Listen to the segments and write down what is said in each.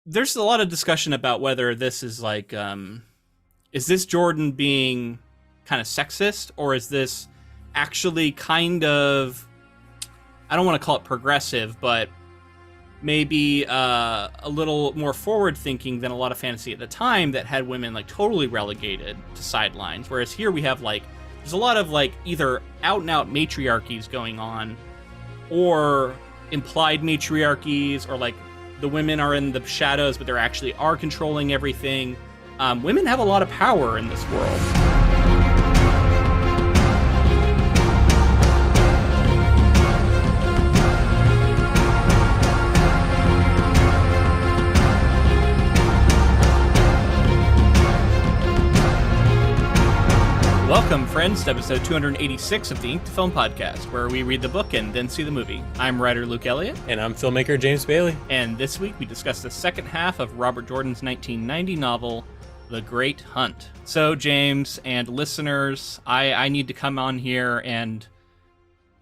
there's a lot of discussion about whether this is like, is this Jordan being kind of sexist, or is this actually kind of, I don't want to call it progressive, but maybe a little more forward thinking than a lot of fantasy at the time that had women like totally relegated to sidelines. Whereas here we have like, there's a lot of like either out and out matriarchies going on, or implied matriarchies, or like the women are in the shadows, but they actually are controlling everything. Women have a lot of power in this world. Welcome, friends, to episode 286 of the Ink to Film podcast, where we read the book and then see the movie. I'm writer Luke Elliott. And I'm filmmaker James Bailey. And this week we discuss the second half of Robert Jordan's 1990 novel, The Great Hunt. So, James and listeners, I need to come on here and,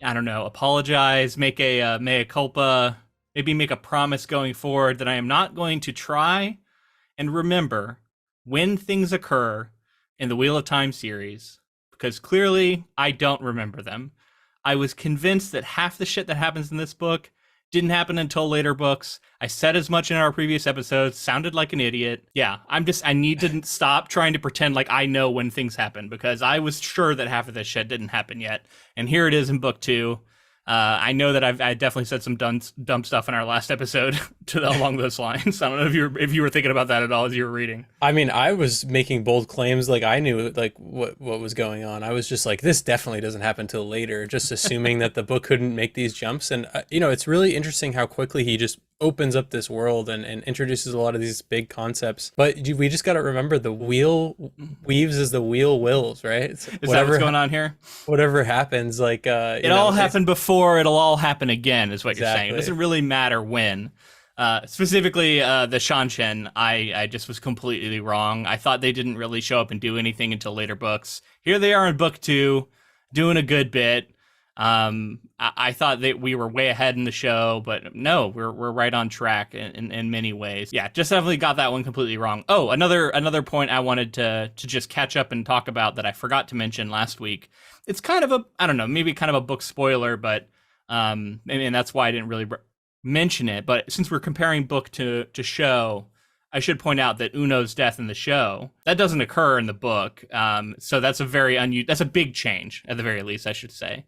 I don't know, apologize, make a mea culpa, maybe make a promise going forward that I am not going to try and remember when things occur in the Wheel of Time series, because clearly I don't remember them. I was convinced that half the shit that happens in this book didn't happen until later books. I said as much in our previous episodes, sounded like an idiot. Yeah, I need to stop trying to pretend like I know when things happen, because I was sure that half of this shit didn't happen yet. And here it is in book 2. I know that I definitely said some dumb stuff in our last episode along those lines. I don't know if you were thinking about that at all as you were reading. I mean, I was making bold claims, like I knew like what was going on. I was just like, this definitely doesn't happen till later, just assuming that the book couldn't make these jumps. And it's really interesting how quickly he just opens up this world and introduces a lot of these big concepts. But we just got to remember, the wheel weaves as the wheel wills, right? Is that what's going on here? Whatever happens, like it all happened before, it'll all happen again, is what you're saying. It doesn't really matter when. Specifically, the Seanchan, I just was completely wrong. I thought they didn't really show up and do anything until later books. Here they are in book 2, doing a good bit. I thought that we were way ahead in the show, but no, we're right on track in many ways. Yeah, just definitely got that one completely wrong. Oh, another point I wanted to just catch up and talk about that I forgot to mention last week. It's kind of I don't know, maybe kind of a book spoiler, but and that's why I didn't really mention it. But since we're comparing book to show, I should point out that Uno's death in the show, that doesn't occur in the book. So that's that's a big change, at the very least, I should say.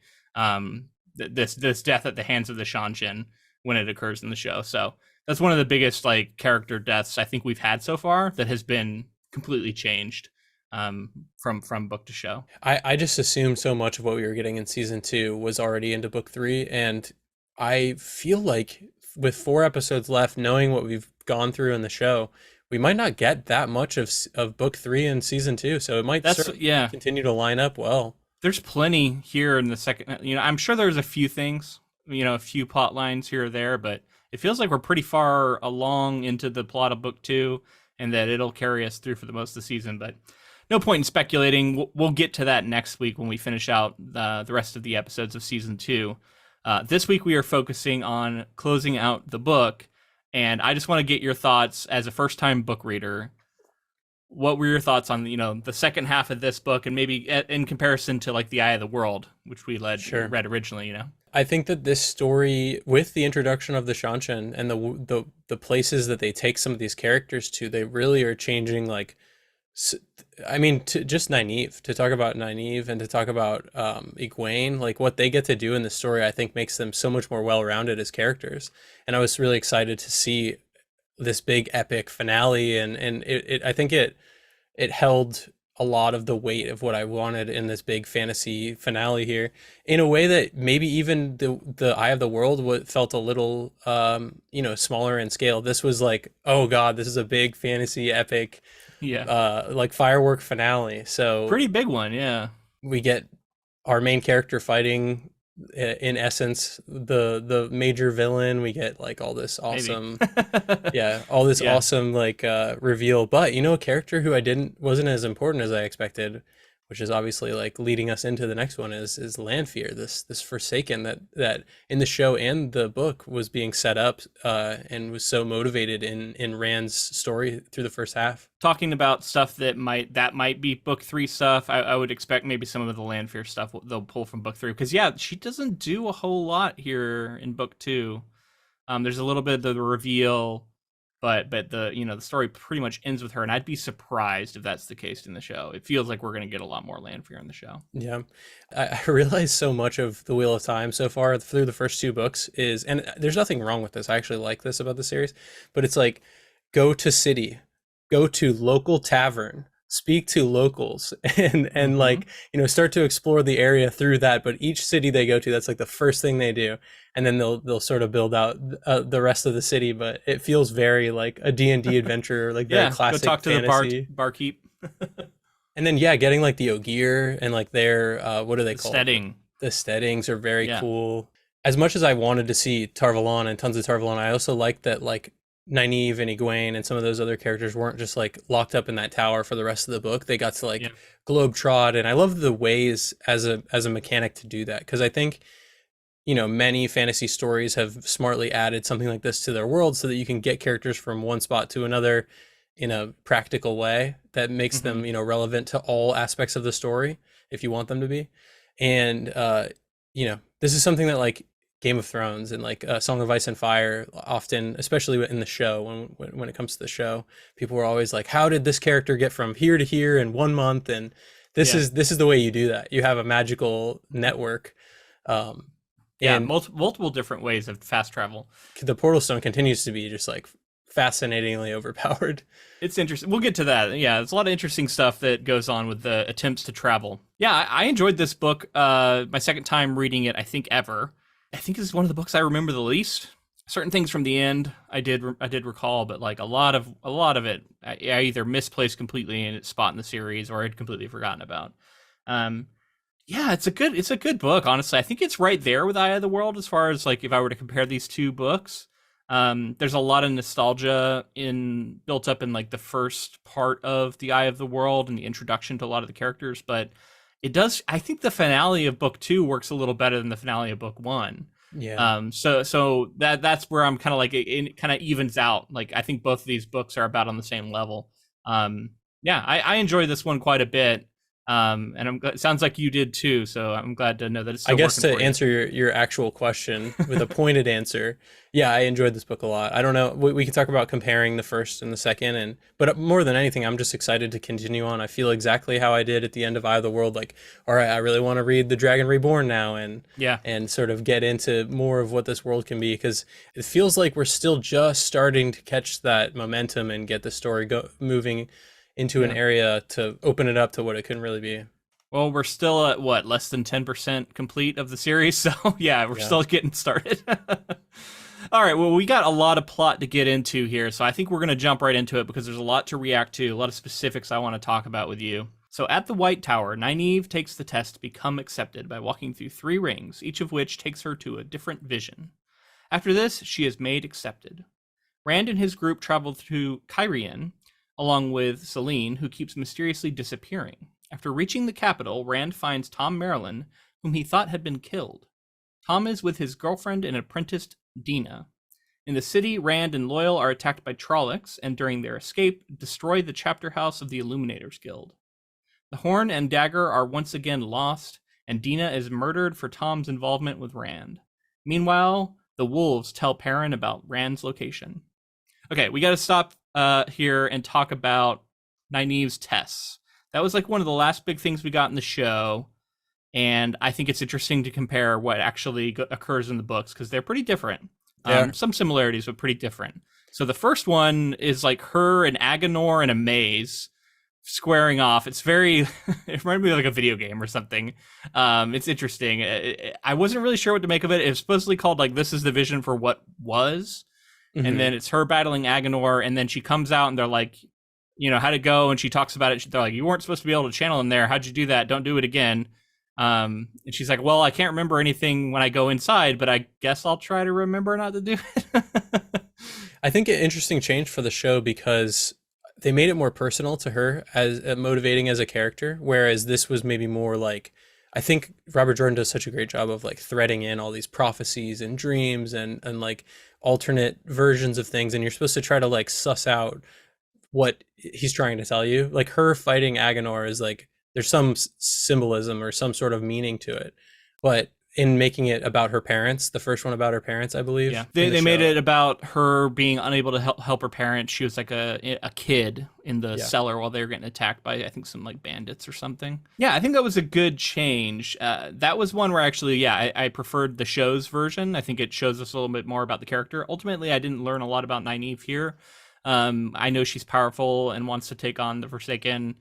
This death at the hands of the Seanchan when it occurs in the show. So that's one of the biggest like character deaths I think we've had so far that has been completely changed from book to show. I just assumed so much of what we were getting in season 2 was already into book 3, and I feel like with 4 episodes left, knowing what we've gone through in the show, we might not get that much of book 3 in season 2. So it might continue to line up well. There's plenty here in the second, I'm sure there's a few things, a few plot lines here or there, but it feels like we're pretty far along into the plot of book 2 and that it'll carry us through for the most of the season. But no point in speculating. We'll get to that next week when we finish out the rest of the episodes of season 2. This week we are focusing on closing out the book, and I just want to get your thoughts as a first-time book reader. What were your thoughts on the second half of this book, and maybe in comparison to like The Eye of the World, which we read originally? I think that this story, with the introduction of the Seanchan and the places that they take some of these characters to, they really are changing. Like, I mean, to talk about Nynaeve and to talk about Egwene, like what they get to do in the story, I think makes them so much more well-rounded as characters. And I was really excited to see this big epic finale, and I think it held a lot of the weight of what I wanted in this big fantasy finale here, in a way that maybe even the Eye of the World felt a little smaller in scale. This was like, oh god, this is a big fantasy epic, like firework finale. So pretty big one. Yeah, we get our main character fighting, in essence, the major villain. We get like all this awesome awesome like reveal, but a character who wasn't as important as I expected, which is obviously like leading us into the next one, is Lanfear, this Forsaken that in the show and the book was being set up and was so motivated in Rand's story through the first half. Talking about stuff that might be book 3 stuff, I would expect maybe some of the Lanfear stuff they'll pull from book 3, because yeah, she doesn't do a whole lot here in book 2. There's a little bit of the reveal, but the the story pretty much ends with her, and I'd be surprised if that's the case in the show. It feels like we're going to get a lot more Lanfear in the show. Yeah, I realize so much of the Wheel of Time so far through the first 2 books is, and there's nothing wrong with this. I actually like this about the series, but it's like, go to city, go to local tavern, speak to locals, and like, start to explore the area through that. But each city they go to, that's like the first thing they do, and then they'll sort of build out the rest of the city. But it feels very like a D&D adventure, like very classic go talk to fantasy. the barkeep. And then getting like the Ogier and like their what are they called? Stedding. The Steddings are very cool. As much as I wanted to see Tar-Valon and tons of Tar-Valon, I also like that like Nynaeve and Egwene and some of those other characters weren't just like locked up in that tower for the rest of the book. They got to like globetrot, and I love the ways as a mechanic to do that, because I think many fantasy stories have smartly added something like this to their world so that you can get characters from one spot to another in a practical way that makes them relevant to all aspects of the story if you want them to be. And this is something that like Game of Thrones and like Song of Ice and Fire often, especially in the show, when it comes to the show, people were always like, how did this character get from here to here in 1 month? And this is the way you do that. You have a magical network. And multiple different ways of fast travel. The Portal Stone continues to be just like fascinatingly overpowered. It's interesting. We'll get to that. Yeah, there's a lot of interesting stuff that goes on with the attempts to travel. Yeah, I enjoyed this book. My second time reading it, I think, ever. I think this is one of the books I remember the least. Certain things from the end I did recall, but like a lot of it I either misplaced completely in its spot in the series or I'd completely forgotten about. Yeah, it's a good book, honestly. I think it's right there with Eye of the World as far as like if I were to compare these 2 books. There's a lot of nostalgia built up in like the first part of the Eye of the World and the introduction to a lot of the characters, but I think the finale of book 2 works a little better than the finale of book 1. Yeah. So that's where I'm kind of like, it kind of evens out. Like, I think both of these books are about on the same level. I enjoy this one quite a bit. And it sounds like you did too, so I'm glad to know that it's still I guess working to for you. answer your actual question with a pointed answer, yeah, I enjoyed this book a lot. I don't know, we can talk about comparing the first and the second, but more than anything, I'm just excited to continue on. I feel exactly how I did at the end of Eye of the World, like, all right, I really want to read The Dragon Reborn now and sort of get into more of what this world can be, because it feels like we're still just starting to catch that momentum and get the story moving into an area to open it up to what it can really be. Well, we're still at less than 10% complete of the series, so we're still getting started. All right, well, we got a lot of plot to get into here, so I think we're going to jump right into it because there's a lot to react to, a lot of specifics I want to talk about with you. So at the White Tower, Nynaeve takes the test to become accepted by walking through 3 rings, each of which takes her to a different vision. After this, she is made accepted. Rand and his group travel to Cairhien, along with Selene, who keeps mysteriously disappearing. After reaching the capital, Rand finds Tom Merrilin, whom he thought had been killed. Tom is with his girlfriend and apprenticed Dina. In the city, Rand and Loyal are attacked by Trollocs, and during their escape, destroy the chapter house of the Illuminators Guild. The horn and dagger are once again lost, and Dina is murdered for Tom's involvement with Rand. Meanwhile, the wolves tell Perrin about Rand's location. Okay, we gotta stop here and talk about Nynaeve's tests. That was like one of the last big things we got in the show, and I think it's interesting to compare what actually occurs in the books because they're pretty different. Some similarities, but pretty different. So the first one is like her and Agenor in a maze squaring off. It's very, it reminded me of like a video game or something. It's interesting. I wasn't really sure what to make of it. It was supposedly called like This is the Vision for What Was. Mm-hmm. And then it's her battling Agenor, and then she comes out and they're like, how'd it go? And she talks about it. They're like, you weren't supposed to be able to channel in there. How'd you do that? Don't do it again. And she's like, well, I can't remember anything when I go inside, but I guess I'll try to remember not to do it. I think an interesting change for the show because they made it more personal to her as motivating as a character, whereas this was maybe more like, I think Robert Jordan does such a great job of like threading in all these prophecies and dreams and like alternate versions of things, and you're supposed to try to like suss out what he's trying to tell you. Like her fighting Agenor is like, there's some symbolism or some sort of meaning to it, but in making it about her parents, the first one about her parents, I believe. Yeah, they made it about her being unable to help her parents. She was like a kid in the cellar while they were getting attacked by, I think, some like bandits or something. Yeah, I think that was a good change. That was one where actually, I preferred the show's version. I think it shows us a little bit more about the character. Ultimately, I didn't learn a lot about Nynaeve here. I know she's powerful and wants to take on the Forsaken.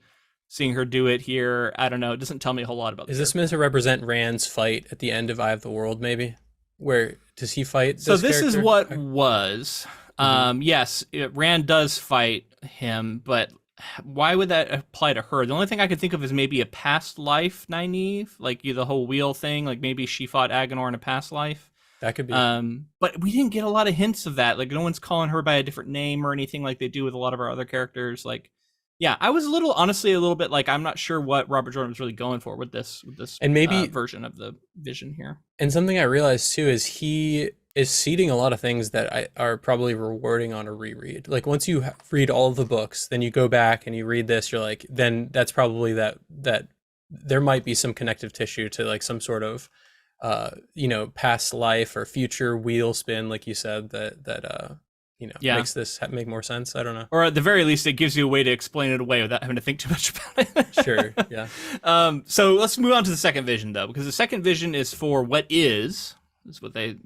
Seeing her do it here, I don't know. It doesn't tell me a whole lot about. Is this meant to represent Rand's fight at the end of Eye of the World? Maybe where does he fight? So this character? Is what was. Yes, Rand does fight him, but why would that apply to her? The only thing I could think of is maybe a past life Nynaeve, like the whole wheel thing. Like maybe she fought Agenor in a past life. That could be. But we didn't get a lot of hints of that. Like no one's calling her by a different name or anything like they do with a lot of our other characters. Like. Yeah, I was honestly a little bit like, I'm not sure what Robert Jordan was really going for with this and maybe version of the vision here. And something I realized too is he is seeding a lot of things that are probably rewarding on a reread. Like once you read all of the books, then you go back and you read this, you're like, then that's probably that there might be some connective tissue to like some sort of past life or future wheel spin, like you said, that makes this make more sense. I don't know. Or at the very least, it gives you a way to explain it away without having to think too much about it. Sure, yeah. So let's move on to the second vision, though, because the second vision is for what is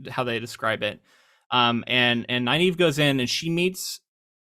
how they describe it. And Nynaeve goes in and she meets,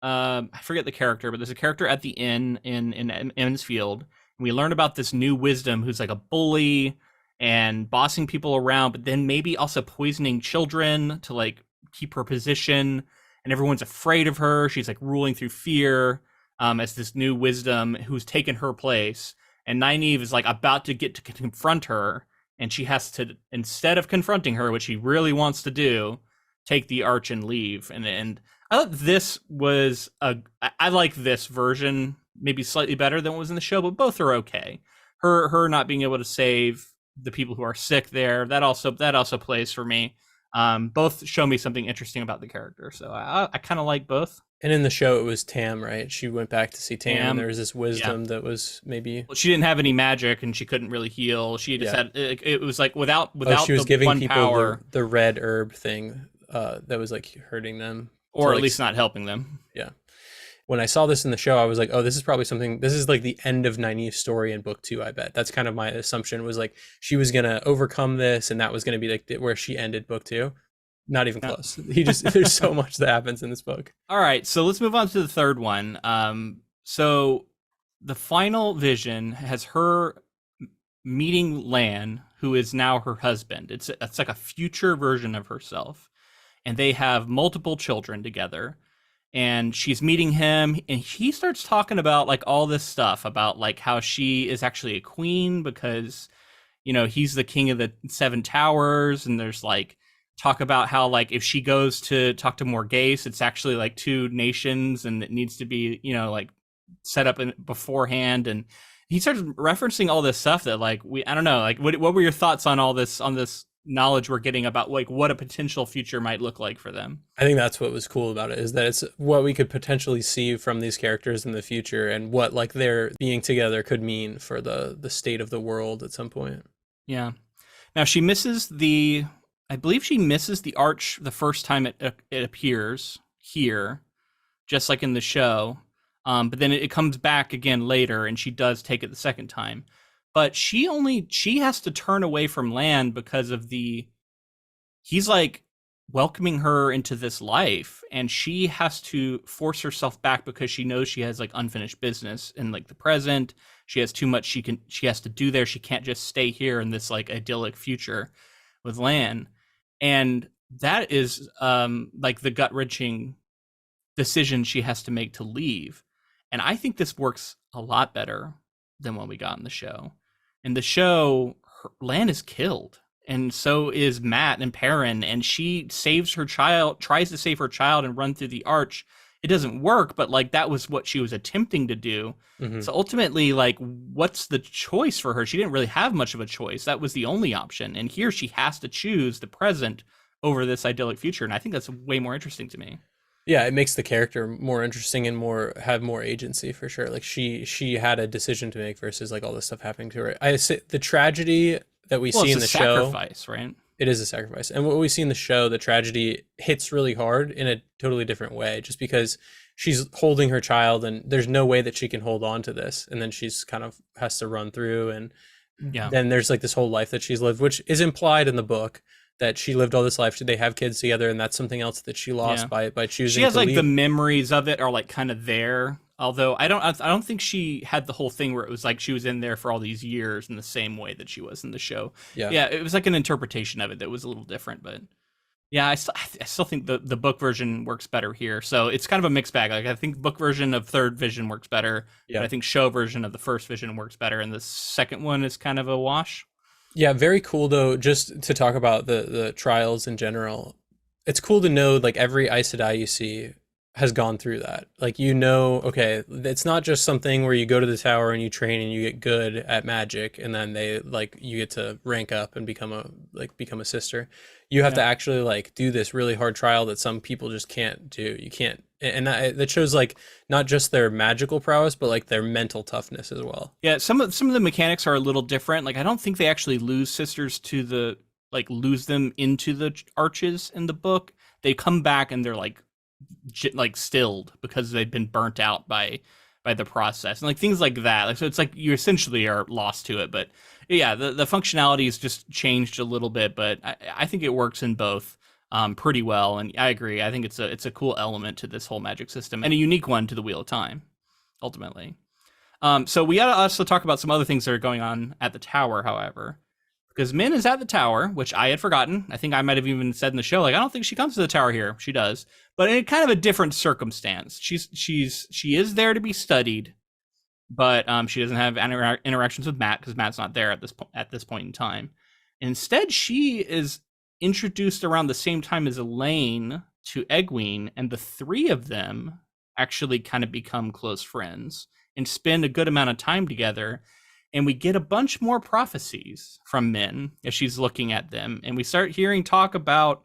I forget the character, but there's a character at the inn in Emmons Field. And we learn about this new wisdom who's like a bully and bossing people around, but then maybe also poisoning children to like keep her position. And everyone's afraid of her. She's like ruling through fear as this new wisdom who's taken her place. And Nynaeve is like about to get to confront her. And she has to, instead of confronting her, which she really wants to do, take the arch and leave. And I thought this was I like this version maybe slightly better than what was in the show, but both are okay. Her not being able to save the people who are sick there, that also plays for me. Both show me something interesting about the character, so I kind of like both. And in the show, it was Tam, right? She went back to see Tam, and there was this wisdom that was maybe. Well, she didn't have any magic, and she couldn't really heal. She just had. It was like without she was the giving one people power, the red herb thing that was like hurting them, or at least not helping them. Yeah. When I saw this in the show, I was like, oh, this is probably something. This is like the end of Nynaeve's story in book 2. I bet that's kind of my assumption, was like she was gonna overcome this, and that was gonna be like where she ended book 2. Not even close. There's so much that happens in this book. All right, so let's move on to the third one. So the final vision has her meeting Lan, who is now her husband. It's like a future version of herself, and they have multiple children together. And she's meeting him, and he starts talking about like all this stuff about like how she is actually a queen because, he's the king of the 7 towers, and there's like talk about how like if she goes to talk to Morghese, it's actually like 2 nations, and it needs to be like set up beforehand. And he starts referencing all this stuff that like I don't know, like what were your thoughts on all this knowledge we're getting about like what a potential future might look like for them? I think that's what was cool about it, is that it's what we could potentially see from these characters in the future, and what like their being together could mean for the state of the world at some point. Yeah. Now I believe she misses the arch the first time it appears here, just like in the show. But then it comes back again later, and she does take it the second time. But she has to turn away from Lan because of he's like welcoming her into this life, and she has to force herself back because she knows she has like unfinished business in like the present. She has too much she has to do there. She can't just stay here in this like idyllic future with Lan. And that is like the gut-wrenching decision she has to make to leave. And I think this works a lot better than what we got in the show. In the show, Lan is killed, and so is Mat and Perrin, and she saves her child, tries to save her child and run through the arch, it doesn't work, but like that was what she was attempting to do. Mm-hmm. So ultimately, like, what's the choice for her? She didn't really have much of a choice. That was the only option. And here she has to choose the present over this idyllic future. And I think that's way more interesting to me. Yeah, it makes the character more interesting and have more agency for sure. Like she had a decision to make versus like all this stuff happening to her. I say the tragedy that we see in the show, sacrifice, right? It is a sacrifice. And what we see in the show, the tragedy hits really hard in a totally different way, just because she's holding her child and there's no way that she can hold on to this. And then she's kind of has to run through. And then there's like this whole life that she's lived, which is implied in the book, that she lived all this life. They have kids together, and that's something else that she lost by choosing. She has to like leave. The memories of it are like kind of there. Although I don't think she had the whole thing where it was like she was in there for all these years in the same way that she was in the show. Yeah, it was like an interpretation of it that was a little different, but yeah, I still think the book version works better here. So it's kind of a mixed bag. Like I think book version of Third Vision works better, but I think show version of the First Vision works better, and the second one is kind of a wash. Yeah, very cool though, just to talk about the trials in general. It's cool to know like every Aes Sedai you see has gone through that. Like, okay, it's not just something where you go to the tower and you train and you get good at magic and then you get to rank up and become a sister. You have to actually like do this really hard trial that some people just can't do. You can't, and that shows like not just their magical prowess, but like their mental toughness as well. Yeah, some of the mechanics are a little different. Like I don't think they actually lose sisters lose them into the arches in the book. They come back and they're like stilled because they've been burnt out by the process and like things like that. Like, so it's like you essentially are lost to it. But yeah, the functionality has just changed a little bit, but I think it works in both pretty well. And I agree. I think it's a cool element to this whole magic system and a unique one to the Wheel of Time, ultimately. So we gotta also talk about some other things that are going on at the tower, however. Because Min is at the tower, which I had forgotten. I think I might have even said in the show, like, I don't think she comes to the tower here. She does, but in kind of a different circumstance. She is there to be studied, but she doesn't have interactions with Mat because Mat's not there at this point in time. Instead, she is introduced around the same time as Elaine to Egwene, and the three of them actually kind of become close friends and spend a good amount of time together. And we get a bunch more prophecies from Min as she's looking at them. And we start hearing talk about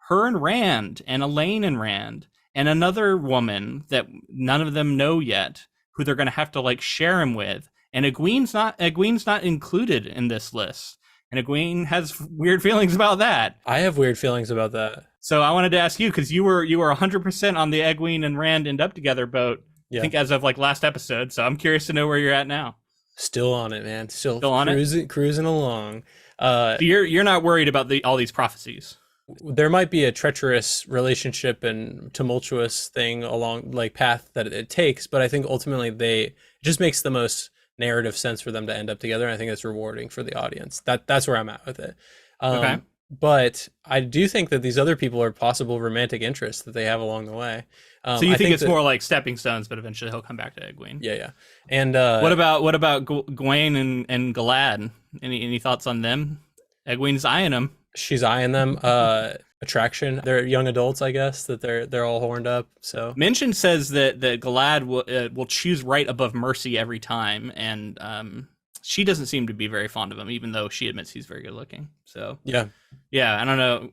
her and Rand and Elaine and Rand and another woman that none of them know yet, who they're going to have to like share him with. And Egwene's not included in this list. And Egwene has weird feelings about that. I have weird feelings about that. So I wanted to ask you, because you were 100% on the Egwene and Rand end up together boat, I think as of like last episode. So I'm curious to know where you're at now. Still on it, man. Still on cruising along. So you're not worried about all these prophecies. There might be a treacherous relationship and tumultuous thing along like path that it takes, but I think ultimately it just makes the most narrative sense for them to end up together. And I think it's rewarding for the audience. That's where I'm at with it. Okay. But I do think that these other people are possible romantic interests that they have along the way. So you think it's more like stepping stones, but eventually he'll come back to Egwene. Yeah. And what about Gawain and Galad? Any thoughts on them? Egwene's eyeing them. She's eyeing them. Attraction. They're young adults, I guess. That they're all horned up. So Mention says that Galad will choose right above Mercy every time, and she doesn't seem to be very fond of him, even though she admits he's very good looking. So yeah, I don't know.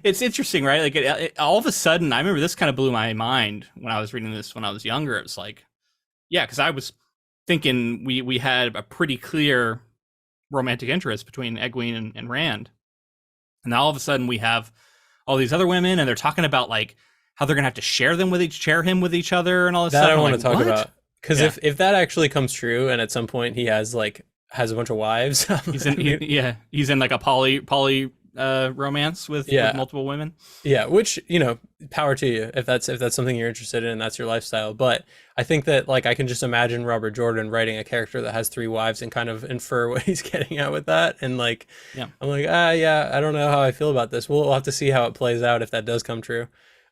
It's interesting, right? Like all of a sudden, I remember this kind of blew my mind when I was reading this when I was younger. It was like, yeah, because I was thinking we had a pretty clear romantic interest between Egwene and Rand, and now all of a sudden we have all these other women, and they're talking about like how they're gonna have to share him with each other and all this stuff. That I want to talk about. Because if that actually comes true, and at some point he has a bunch of wives, he's in like a poly romance with multiple women. Yeah, which power to you if that's something you're interested in and that's your lifestyle. But I think that like I can just imagine Robert Jordan writing a character that has 3 wives and kind of infer what he's getting at with that. And like, I'm like, I don't know how I feel about this. We'll have to see how it plays out if that does come true.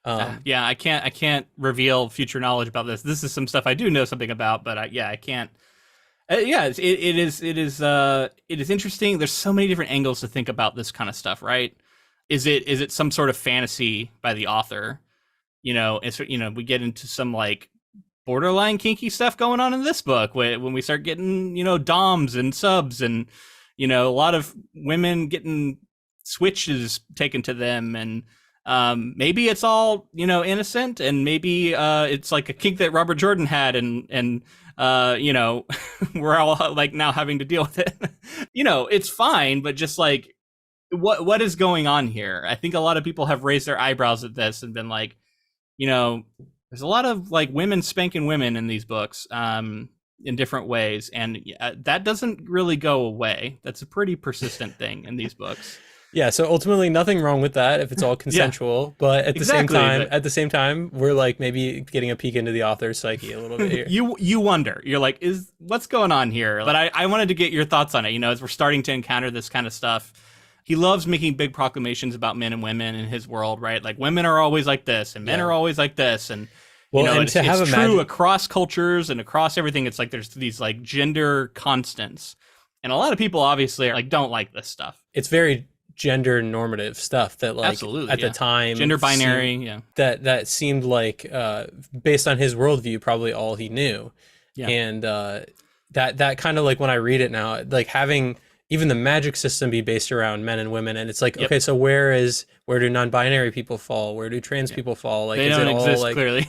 I can't reveal future knowledge about this. This is some stuff I do know something about, but I can't. It is interesting. There's so many different angles to think about this kind of stuff, right? Is it some sort of fantasy by the author? we get into some like borderline kinky stuff going on in this book when we start getting, doms and subs and, a lot of women getting switches taken to them. And maybe it's all, innocent, and maybe it's like a kink that Robert Jordan had, and we're all like now having to deal with it. It's fine, but just like, what is going on here? I think a lot of people have raised their eyebrows at this and been like, there's a lot of like women spanking women in these books in different ways, and that doesn't really go away. That's a pretty persistent thing in these books. Yeah, so ultimately nothing wrong with that if it's all consensual, but at the same time, we're like maybe getting a peek into the author's psyche a little bit here. You wonder. You're like, what's going on here? But I wanted to get your thoughts on it, as we're starting to encounter this kind of stuff. He loves making big proclamations about men and women in his world, right? Like, women are always like this and men are always like this, and it's true across cultures and across everything. It's like there's these like gender constants. And a lot of people obviously are like, don't like this stuff. It's very gender normative stuff that like at the time gender binary that seemed like based on his worldview probably all he knew. And that kind of like, when I read it now, like having even the magic system be based around men and women, and it's like, okay, so where do non-binary people fall, where do trans people fall, like they don't exist clearly.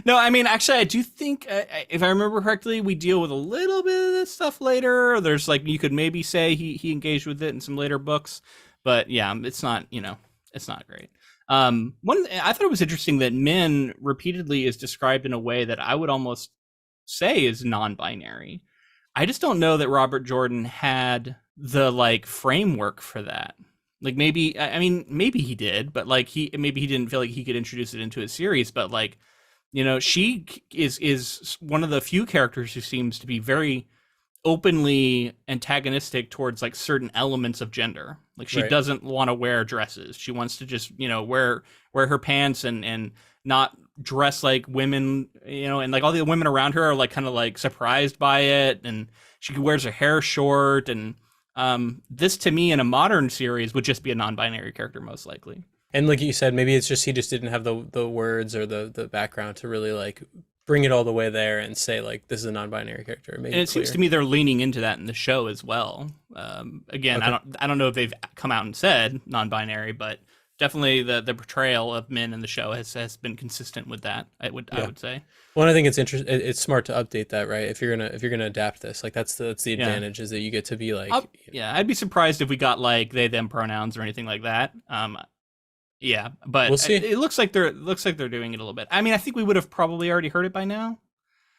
No, I mean, actually I do think if I remember correctly, we deal with a little bit of this stuff later. There's like, you could maybe say he engaged with it in some later books, but it's not it's not great. I thought it was interesting that men repeatedly is described in a way that I would almost say is non-binary. I just don't know that Robert Jordan had the like framework for that. Like maybe he did, but like maybe he didn't feel like he could introduce it into his series. But like, she is one of the few characters who seems to be very openly antagonistic towards like certain elements of gender. Like she doesn't want to wear dresses. She wants to just, wear her pants and not dress like women, and like all the women around her are like kind of like surprised by it, and she wears her hair short, and this to me in a modern series would just be a non-binary character most likely. And like you said, maybe it's just he just didn't have the words or the background to really like bring it all the way there and say like, this is a non-binary character. And it seems to me they're leaning into that in the show as well. Again, okay. I don't know if they've come out and said non-binary, but definitely the portrayal of men in the show has been consistent with that. I would say. Well, I think it's interesting. It's smart to update that, right? If you're gonna adapt this, like that's the advantage is that you get to be like. I'd be surprised if we got like they them pronouns or anything like that. But we'll see. It looks like they're doing it a little bit. I mean, I think we would have probably already heard it by now.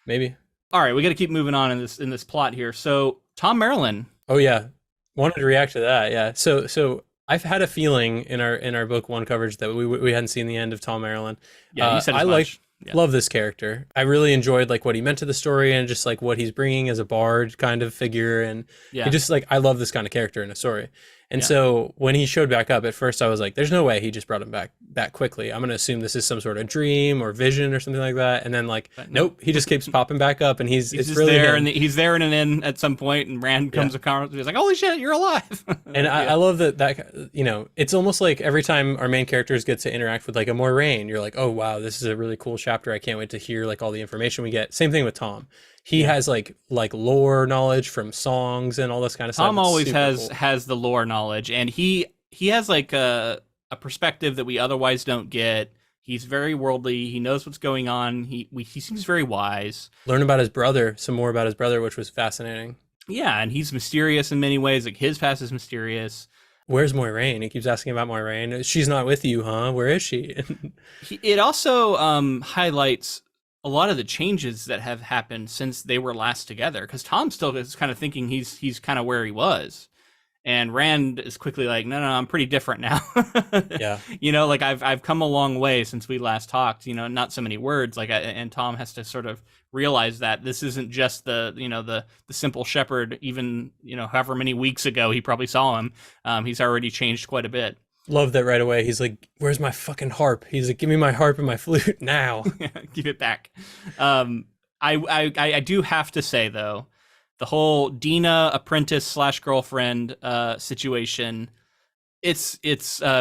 Maybe. All right, we got to keep moving on in this plot here. So Tom Maryland. Oh yeah, wanted to react to that. Yeah. So I've had a feeling in our book one coverage that we hadn't seen the end of Tom Maryland. Yeah, you said as much. Love this character. I really enjoyed like what he meant to the story and just like what he's bringing as a bard kind of figure, and he just like, I love this kind of character in a story. And so when he showed back up, at first I was like, there's no way he just brought him back that quickly. I'm going to assume this is some sort of dream or vision or something like that. And then like, nope, he just keeps popping back up, and he's just really there, and he's there in an inn at some point, and Rand comes across, he's like, holy shit, you're alive. And I love that, it's almost like every time our main characters get to interact with like a Moiraine, you're like, oh wow, this is a really cool chapter. I can't wait to hear like all the information we get. Same thing with Tom. He has like lore knowledge from songs and all this kind of stuff. Tom always has the lore knowledge, and he has like a perspective that we otherwise don't get. He's very worldly. He knows what's going on. He seems very wise. Learn about his brother, some more about his brother, which was fascinating. Yeah, and he's mysterious in many ways. Like his past is mysterious. Where's Moiraine? He keeps asking about Moiraine. She's not with you, huh? Where is she? It also highlights a lot of the changes that have happened since they were last together, because Tom still is kind of thinking he's kind of where he was, and Rand is quickly like, no, I'm pretty different now. Yeah. Like I've come a long way since we last talked, not so many words, like, and Tom has to sort of realize that this isn't just the simple shepherd, even, however many weeks ago he probably saw him. He's already changed quite a bit. Love that right away. He's like, where's my fucking harp? He's like, give me my harp and my flute now. Give it back. I do have to say, though, the whole Dina apprentice / girlfriend situation, It's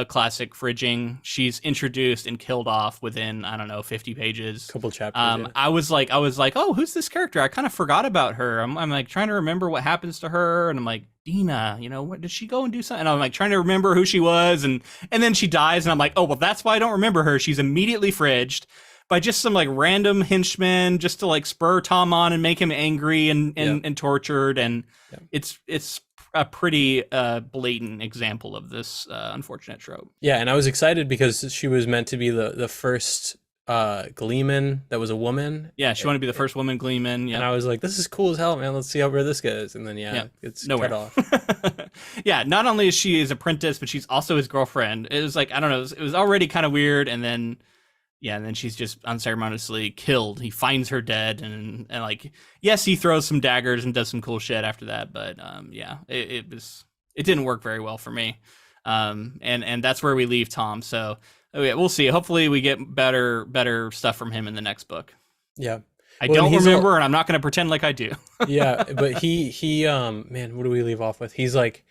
classic fridging. She's introduced and killed off within, I don't know, 50 pages. Couple chapters. Yeah. I was like, oh, who's this character? I kind of forgot about her. I'm like trying to remember what happens to her, and I'm like, Dina, what did she go and do something? And I'm like trying to remember who she was, and then she dies, and I'm like, oh, well, that's why I don't remember her. She's immediately fridged by just some like random henchmen just to like spur Tom on and make him angry and tortured, and it's a pretty blatant example of this unfortunate trope. Yeah, and I was excited because she was meant to be the first Gleeman that was a woman. Yeah, she wanted to be the first woman Gleeman. Yeah, and I was like, this is cool as hell, man. Let's see where this goes. And then it's nowhere. cut off. Yeah, not only is she his apprentice, but she's also his girlfriend. It was like, I don't know, it was already kind of weird, and then she's just unceremoniously killed. He finds her dead, and like, yes, he throws some daggers and does some cool shit after that, but it didn't work very well for me. And that's where we leave Tom. So we'll see. Hopefully we get better stuff from him in the next book. Yeah. I don't remember, and I'm not going to pretend like I do. Yeah, but he man, what do we leave off with? He's like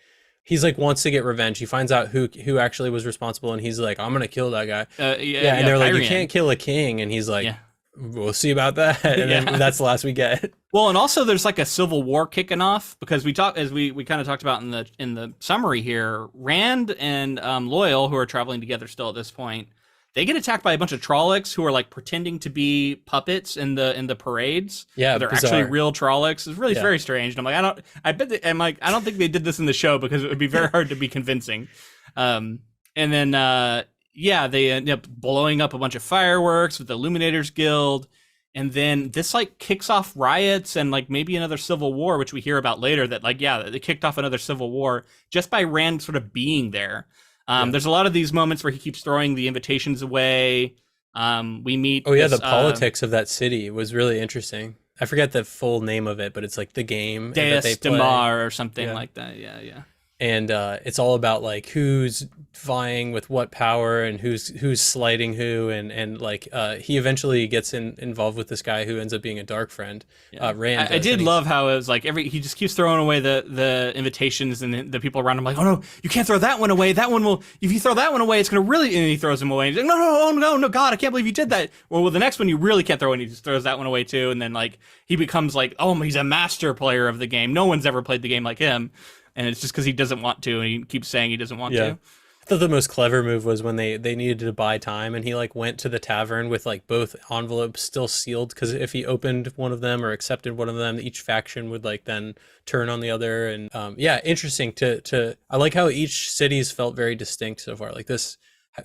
wants to get revenge. He finds out who actually was responsible, and he's like, I'm gonna kill that guy. And they're like, you can't kill a king, and he's like, we'll see about that. And then that's the last we get. Well, and also there's like a civil war kicking off, because we kind of talked about in the summary here, Rand and Loyal, who are traveling together still at this point, they get attacked by a bunch of Trollocs who are like pretending to be puppets in the parades. Yeah, they're bizarre. Actually real Trollocs. It's really very strange. And I'm like, I don't think they did this in the show, because it would be very hard to be convincing. And then they end up blowing up a bunch of fireworks with the Illuminators Guild, and then this like kicks off riots and like maybe another civil war, which we hear about later. That like they kicked off another civil war just by Rand sort of being there. There's a lot of these moments where he keeps throwing the invitations away. We meet. The politics of that city was really interesting. I forget the full name of it, but it's like the game Daes Dae'mar or something like that. Yeah. And it's all about like who's vying with what power and who's slighting who, and like he eventually gets involved with this guy who ends up being a dark friend. Rand. I did love how it was like he just keeps throwing away the invitations, and the people around him like, oh no, you can't throw that one away. That one will, if you throw that one away, it's gonna really. And he throws him away. And he's like, no, God, I can't believe you did that. Well, the next one you really can't throw, and he just throws that one away too. And then like he becomes like, oh, he's a master player of the game. No one's ever played the game like him. And it's just because he doesn't want to, and he keeps saying he doesn't want to. I thought the most clever move was when they needed to buy time, and he like went to the tavern with like both envelopes still sealed, because if he opened one of them or accepted one of them, each faction would like then turn on the other. And interesting to I like how each city's felt very distinct so far. Like this,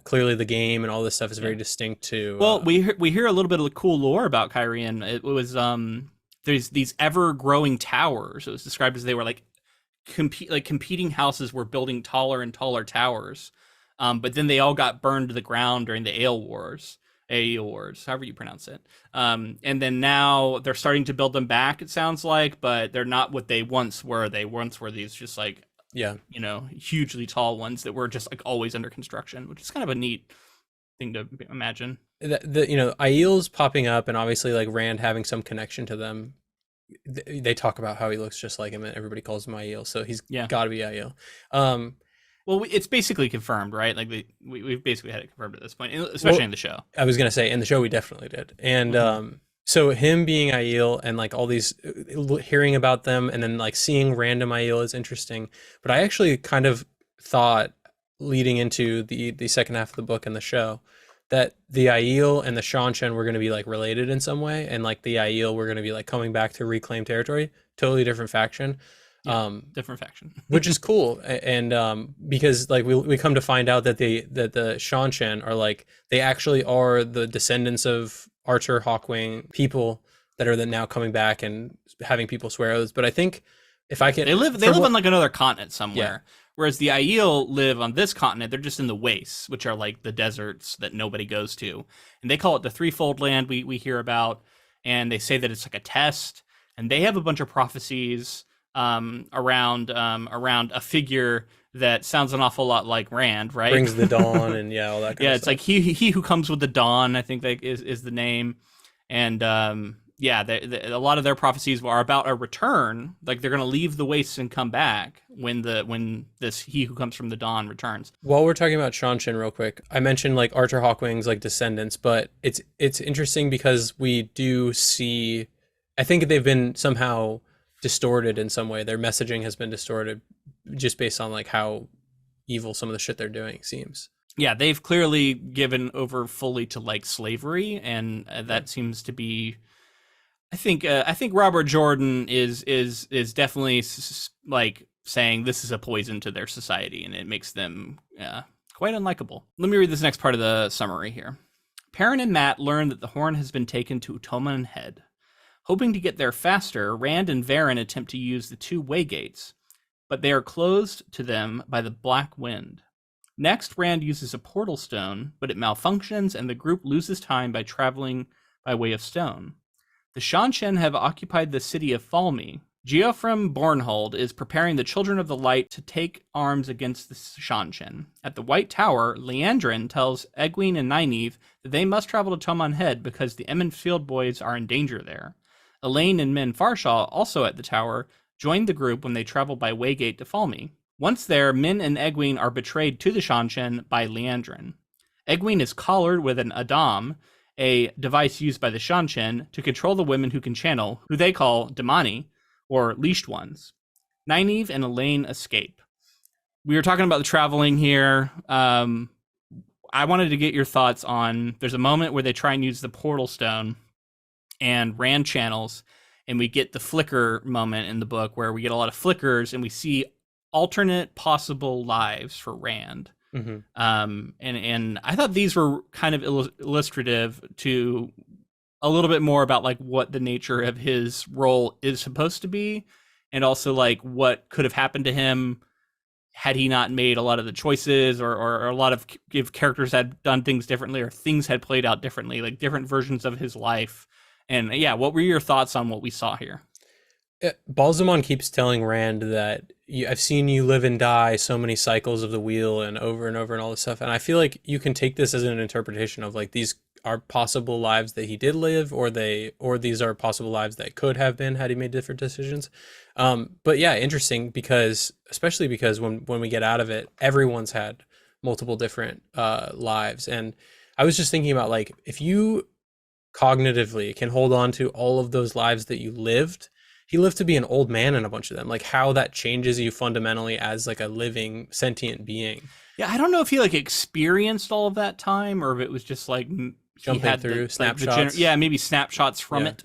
clearly the game and all this stuff is very distinct to. Well, we hear a little bit of the cool lore about Cairhien. It was there's these ever growing towers. It was described as they were like competing houses were building taller and taller towers, but then they all got burned to the ground during the Ale Wars, however you pronounce it. And then now they're starting to build them back, it sounds like, but they're not what they once were. They once were these just like hugely tall ones that were just like always under construction, which is kind of a neat thing to imagine. Aiel's popping up, and obviously like Rand having some connection to them. They talk about how he looks just like him, and everybody calls him Aiel, so he's got to be Aiel. Well, it's basically confirmed, right? Like we've basically had it confirmed at this point, especially in the show. I was gonna say in the show we definitely did, and so him being Aiel and like all these hearing about them, and then like seeing random Aiel is interesting. But I actually kind of thought leading into the second half of the book and the show that the Aiel and the Seanchan were going to be like related in some way, and like the Aiel were going to be like coming back to reclaim territory. Totally different faction. Different faction. Which is cool, and because like we come to find out that the Seanchan are like, they actually are the descendants of Archer Hawkwing people that are then now coming back and having people swear oaths. But I think if I can, they live on like another continent somewhere. Yeah. Whereas the Aiel live on this continent, they're just in the wastes, which are like the deserts that nobody goes to. And they call it the Threefold Land we hear about. And they say that it's like a test. And they have a bunch of prophecies around a figure that sounds an awful lot like Rand, right? Brings the dawn and all that kind of it's stuff. like he who comes with the dawn, I think that is the name. And yeah, a lot of their prophecies are about a return. Like they're going to leave the wastes and come back when this He Who Comes from the Dawn returns. While we're talking about Seanchan real quick, I mentioned like Archer Hawkwing's like descendants, but it's interesting because we do see, I think they've been somehow distorted in some way. Their messaging has been distorted just based on like how evil some of the shit they're doing seems. Yeah, they've clearly given over fully to like slavery, and that seems to be. I think Robert Jordan is definitely like saying this is a poison to their society, and it makes them quite unlikable. Let me read this next part of the summary here. Perrin and Mat learn that the horn has been taken to Utoman Head. Hoping to get there faster, Rand and Varen attempt to use the 2 way gates, but they are closed to them by the Black Wind. Next, Rand uses a portal stone, but it malfunctions and the group loses time by traveling by way of stone. The Seanchan have occupied the city of Falme. Geoffrey Bornhold is preparing the Children of the Light to take arms against the Seanchan. At the White Tower, Liandrin tells Egwene and Nynaeve that they must travel to Toman Head because the Emond Field Boys are in danger there. Elaine and Min Farshaw, also at the tower, join the group when they travel by Waygate to Falme. Once there, Min and Egwene are betrayed to the Seanchan by Liandrin. Egwene is collared with an Adam, a device used by the Seanchan to control the women who can channel, who they call Damane, or leashed ones. Nynaeve and Elaine escape. We were talking about the traveling here. I wanted to get your thoughts on, there's a moment where they try and use the portal stone, and Rand channels, and we get the flicker moment in the book where we get a lot of flickers, and we see alternate possible lives for Rand. Mm-hmm. And I thought these were kind of illustrative to a little bit more about like what the nature of his role is supposed to be, and also like what could have happened to him had he not made a lot of the choices, or a lot of if characters had done things differently, or things had played out differently, like different versions of his life. And yeah, what were your thoughts on what we saw here? Balsamon keeps telling Rand that I've seen you live and die so many cycles of the wheel and over and all this stuff. And I feel like you can take this as an interpretation of like, these are possible lives that he did live, or these are possible lives that could have been had he made different decisions. But yeah, interesting, because especially because when we get out of it, everyone's had multiple different lives. And I was just thinking about like, if you cognitively can hold on to all of those lives that you lived, he lived to be an old man in a bunch of them, like how that changes you fundamentally as like a living sentient being. Yeah, I don't know if he like experienced all of that time, or if it was just like jumping through snapshots. Maybe snapshots from it.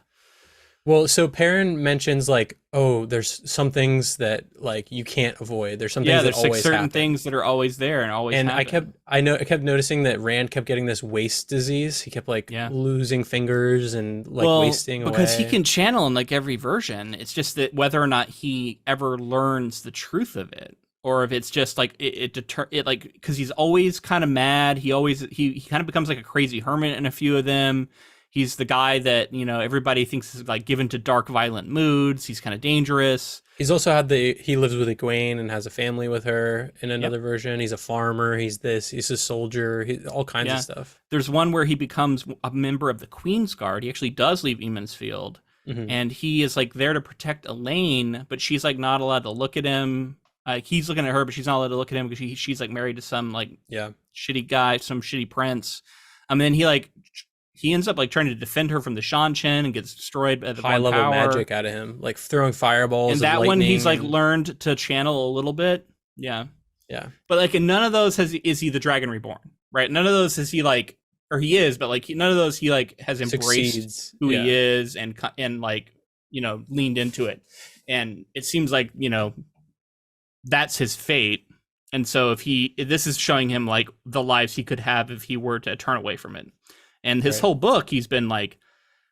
Well, so Perrin mentions like, oh, there's some things that like you can't avoid. There's some things that always certain happen. Things that are always there and always. And happen. I kept noticing that Rand kept getting this waste disease. He kept like losing fingers and like wasting away. Because he can channel in like every version. It's just that whether or not he ever learns the truth of it, or if it's just like it like, because he's always kind of mad. He kind of becomes like a crazy hermit in a few of them. He's the guy that, you know, everybody thinks is like given to dark, violent moods. He's kind of dangerous. He's also he lives with Egwene and has a family with her in another version. He's a farmer. He's a soldier. All kinds of stuff. There's one where he becomes a member of the Queen's Guard. He actually does leave Emond's Field. Mm-hmm. And he is like there to protect Elaine, but she's like not allowed to look at him. He's looking at her, but she's not allowed to look at him because she's like married to some like shitty guy, some shitty prince. And then he ends up like trying to defend her from the Seanchan and gets destroyed by the high level magic out of him, like throwing fireballs. And that one he's like learned to channel a little bit. Yeah. But like in none of those is he the Dragon Reborn, right? None of those is he like, or he is, but like none of those he like has embraced who he is and like, you know, leaned into it. And it seems like, you know, that's his fate. And so this is showing him like the lives he could have if he were to turn away from it. And his whole book, he's been like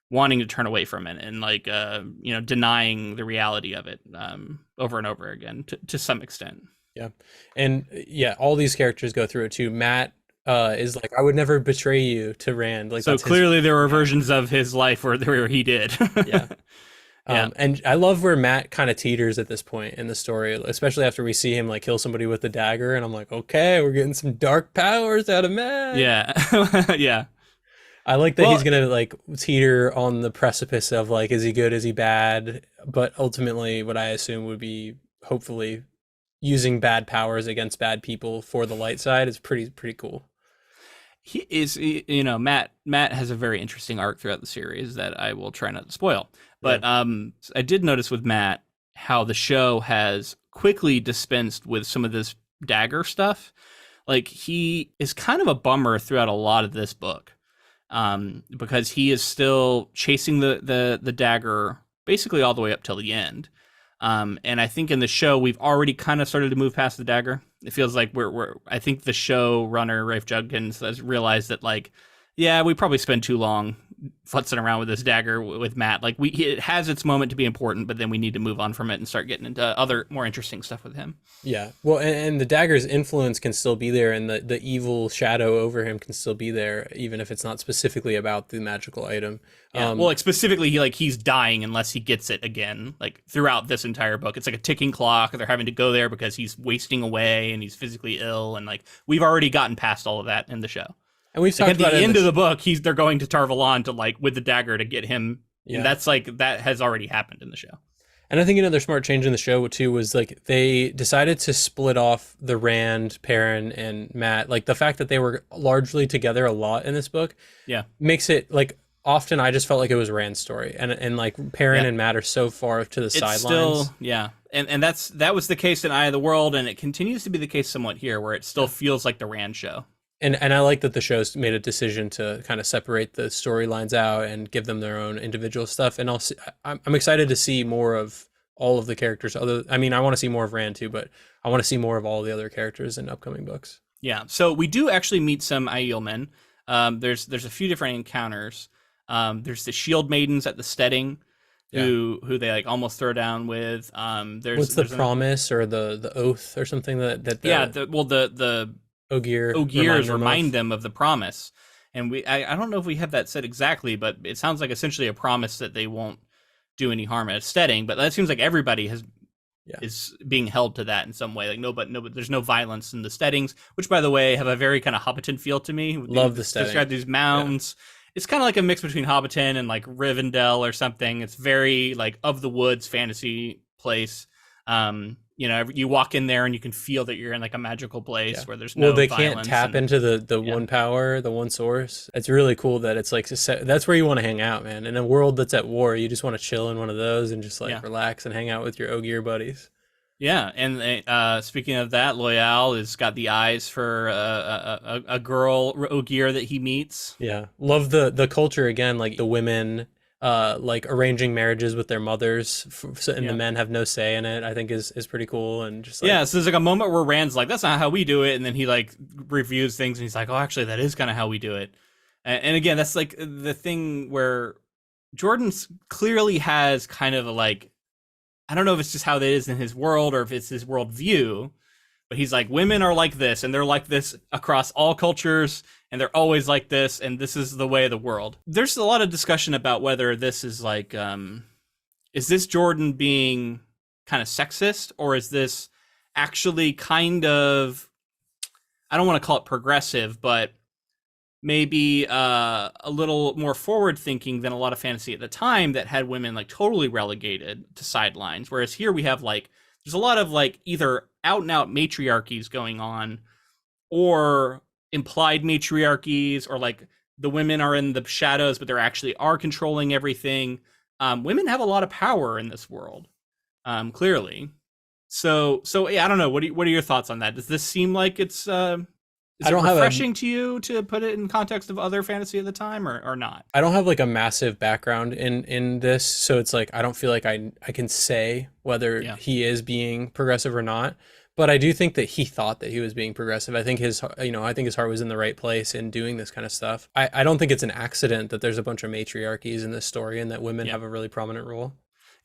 wanting to turn away from it and like, you know, denying the reality of it over and over again to some extent. Yeah. And all these characters go through it too. Mat is like, I would never betray you to Rand. Like, so clearly there were versions of his life where he did. And I love where Mat kind of teeters at this point in the story, especially after we see him like kill somebody with the dagger. And I'm like, okay, we're getting some dark powers out of Mat. Yeah. Yeah. I like that he's Well, gonna like teeter on the precipice of like, is he good, is he bad? But ultimately, what I assume would be hopefully using bad powers against bad people for the light side is pretty cool. he is, you know, Matt has a very interesting arc throughout the series that I will try not to spoil. Yeah. But I did notice with Matt how the show has quickly dispensed with some of this dagger stuff. Like he is kind of a bummer throughout a lot of this book, because he is still chasing the dagger basically all the way up till the end. And I think in the show we've already kind of started to move past the dagger. It feels like we're I think the show runner Rafe Judkins has realized that, like, yeah, we probably spend too long futzing around with this dagger with Matt. Like, it has its moment to be important, but then we need to move on from it and start getting into other more interesting stuff with him. Yeah. Well, and the dagger's influence can still be there, and the evil shadow over him can still be there, even if it's not specifically about the magical item. Yeah. Well, like specifically, he's dying unless he gets it again. Like throughout this entire book, it's like a ticking clock. They're having to go there because he's wasting away and he's physically ill, and like we've already gotten past all of that in the show. And we've Like, talked at about the it in end of the book, they're going to Tarvalon to like with the dagger to get him. Yeah. And that's like that has already happened in the show. And I think another smart change in the show too was like they decided to split off the Rand, Perrin, and Matt. Like the fact that they were largely together a lot in this book, Yeah, makes it like often I just felt like it was Rand's story, and like Perrin and Matt are so far to the sidelines. Still, yeah, and that was the case in Eye of the World, and it continues to be the case somewhat here, where it still feels like the Rand show. And I like that the show's made a decision to kind of separate the storylines out and give them their own individual stuff. And I'm excited to see more of all of the characters. I mean, I want to see more of Rand too, but I want to see more of all the other characters in upcoming books. Yeah. So we do actually meet some Aiel men. There's a few different encounters. There's the Shield Maidens at the Stedding, who they like almost throw down with. What's the promise or the oath or something that the Ogiers remind them of the promise. And I don't know if we have that said exactly, but it sounds like essentially a promise that they won't do any harm at Stedding. But that seems like everybody is being held to that in some way. Like there's no violence in the Steddings, which by the way have a very kind of Hobbiton feel to me. Love the Stedding. Describe these mounds. Yeah. It's kind of like a mix between Hobbiton and like Rivendell or something. It's very like of the woods fantasy place. You know, you walk in there and you can feel that you're in like a magical place where there's no violence. Can't tap into the one power, the one source. It's really cool that it's like that's where you want to hang out, man. In a world that's at war, you just want to chill in one of those and just like relax and hang out with your Ogier buddies. Yeah, and speaking of that, Loyal has got the eyes for a girl Ogier that he meets. Yeah, love the culture again, like the women like arranging marriages with their mothers, and the men have no say in it. I think is pretty cool. And just like, so there's like a moment where Rand's like, that's not how we do it, and then he like reviews things and he's like, oh, actually that is kind of how we do it. And again, that's like the thing where Jordan clearly has kind of a like, I don't know if it's just how it is in his world or if it's his world view, but he's like, women are like this and they're like this across all cultures and they're always like this and this is the way of the world. There's a lot of discussion about whether this is like, is this Jordan being kind of sexist or is this actually kind of, I don't want to call it progressive, but maybe a little more forward thinking than a lot of fantasy at the time that had women like totally relegated to sidelines. Whereas here we have like, there's a lot of like either out and out matriarchies going on or implied matriarchies, or like the women are in the shadows, but they actually are controlling everything. Women have a lot of power in this world, clearly. So yeah, I don't know. What are your thoughts on that? Does this seem like it's is it refreshing to you to put it in context of other fantasy at the time or not? I don't have like a massive background in this, so it's like I don't feel like I can say whether he is being progressive or not. But I do think that he thought that he was being progressive. I think his heart was in the right place in doing this kind of stuff. I don't think it's an accident that there's a bunch of matriarchies in this story and that women have a really prominent role.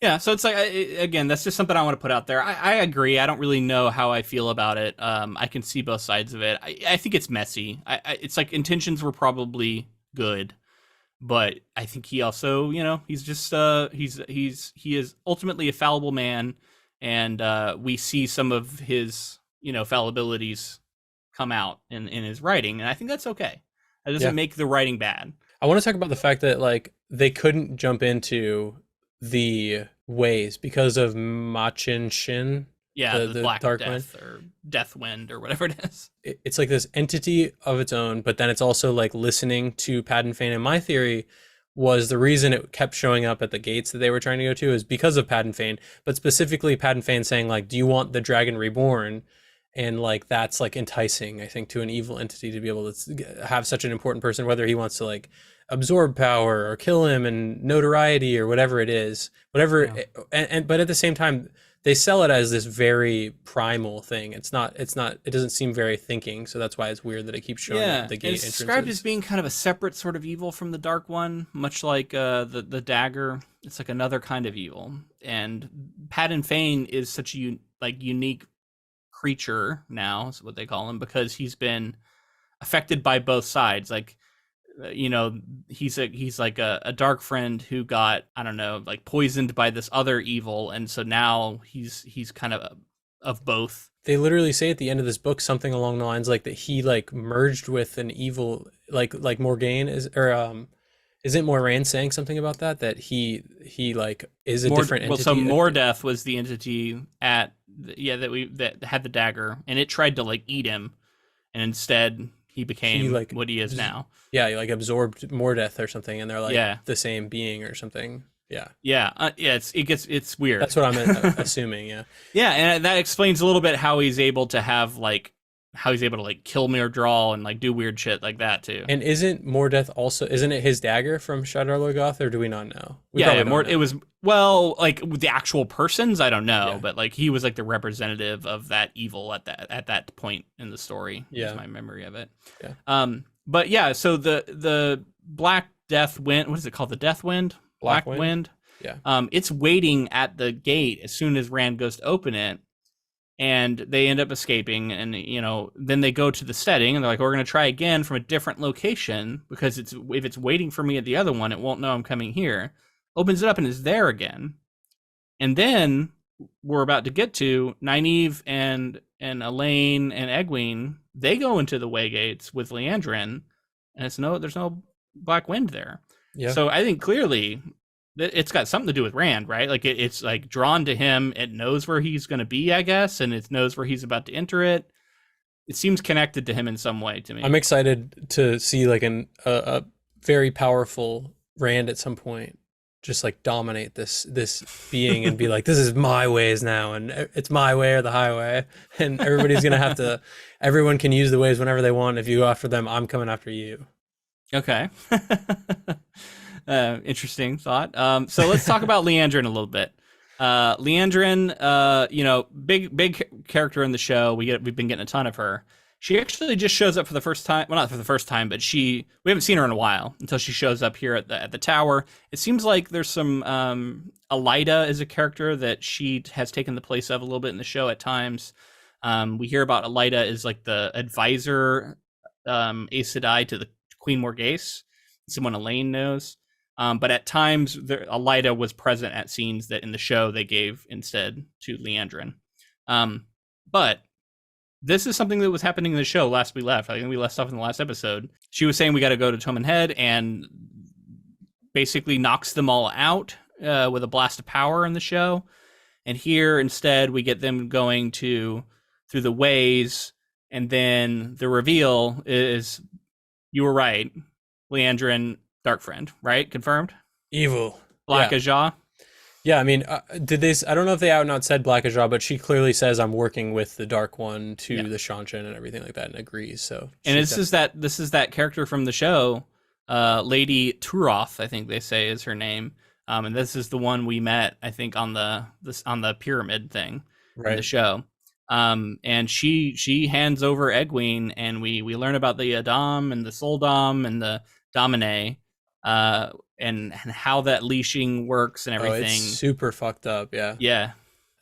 Yeah, so it's like, again, that's just something I want to put out there. I agree. I don't really know how I feel about it. I can see both sides of it. I think it's messy. It's like intentions were probably good, but I think he also, he's just he is ultimately a fallible man, and we see some of his fallibilities come out in his writing, and I think that's okay. It doesn't make the writing bad. I want to talk about the fact that like they couldn't jump into the ways because of Machin Shin, Yeah, the the Black Dark Wind. Death or Death Wind or whatever it is. It's like this entity of its own, but then it's also like listening to Padan Fain. And my theory was the reason it kept showing up at the gates that they were trying to go to is because of Padan Fain, but specifically Padan Fain saying like, "Do you want the dragon reborn?" And like that's like enticing, I think, to an evil entity to be able to have such an important person, whether he wants to like absorb power or kill him and notoriety or whatever it is, whatever. Yeah. And but at the same time, they sell it as this very primal thing. It's not. It doesn't seem very thinking. So that's why it's weird that it keeps showing up at the gate it's entrances. described as being kind of a separate sort of evil from the Dark One, much like the dagger. It's like another kind of evil. And Padan Fain is such a unique creature now, is what they call him, because he's been affected by both sides. Like, he's like a dark friend who got, I don't know, like poisoned by this other evil, and so now he's kind of both. They literally say at the end of this book something along the lines like that he like merged with an evil, like Morgaine is, or isn't Moiraine saying something about that he like is a different entity? Well, so Mordeath was the entity that had the dagger, and it tried to like eat him, and instead he became like what he is now. Yeah, he like absorbed Mordeath or something, and they're like the same being or something. Yeah. It's weird. That's what I'm assuming. Yeah, and that explains a little bit how he's able to kill Myrddraal and like do weird shit like that too. And isn't it his dagger from Shadar Logoth, or do we not know? It was, well, like the actual persons, I don't know, but like he was like the representative of that evil at that point in the story. Is my memory of it. But yeah, so the Black Death Wind, what is it called? The Death Wind? Black Wind. Yeah. It's waiting at the gate as soon as Rand goes to open it. And they end up escaping, and then they go to the Stedding, and they're like, "We're going to try again from a different location, because if it's waiting for me at the other one, it won't know I'm coming here." Opens it up and is there again, and then we're about to get to Nynaeve and Elaine and Egwene. They go into the Waygates with Liandrin, and there's no Black Wind there. Yeah. So I think clearly it's got something to do with Rand, right? Like it's like drawn to him. It knows where he's going to be, I guess, and it knows where he's about to enter it. It seems connected to him in some way to me. I'm excited to see like a very powerful Rand at some point just like dominate this being and be like, "This is my ways now, and it's my way or the highway," and everybody's gonna have to. Everyone can use the ways whenever they want. If you go after them, I'm coming after you. Okay. Interesting thought. So let's talk about Liandrin a little bit. Liandrin, big character in the show. We've been getting a ton of her. She actually just shows up for the first time. Well, not for the first time, but we haven't seen her in a while until she shows up here at the tower. It seems like there's some Elida is a character that she has taken the place of a little bit in the show at times. We hear about Elida as like the advisor, Aes Sedai to the Queen Morghese, someone Elaine knows. But at times, Elida was present at scenes that in the show they gave instead to Liandrin. But this is something that was happening in the show last we left. I think we left stuff in the last episode. She was saying we got to go to Toman Head and basically knocks them all out with a blast of power in the show. And here instead we get them going through the ways, and then the reveal is you were right, Liandrin. Dark Friend, right? Confirmed? Evil. Black Ajah? Yeah, I mean, did they... I don't know if they out and out said Black Ajah, but she clearly says, "I'm working with the Dark One to the Seanchan and everything like that," and agrees, so... And this is that character from the show, Lady Turoth, I think they say is her name. And this is the one we met, I think, on the pyramid thing in the show. And she hands over Egwene, and we learn about the Adam and the Soldam and the Damane. And how that leashing works and everything. It's super fucked up, yeah.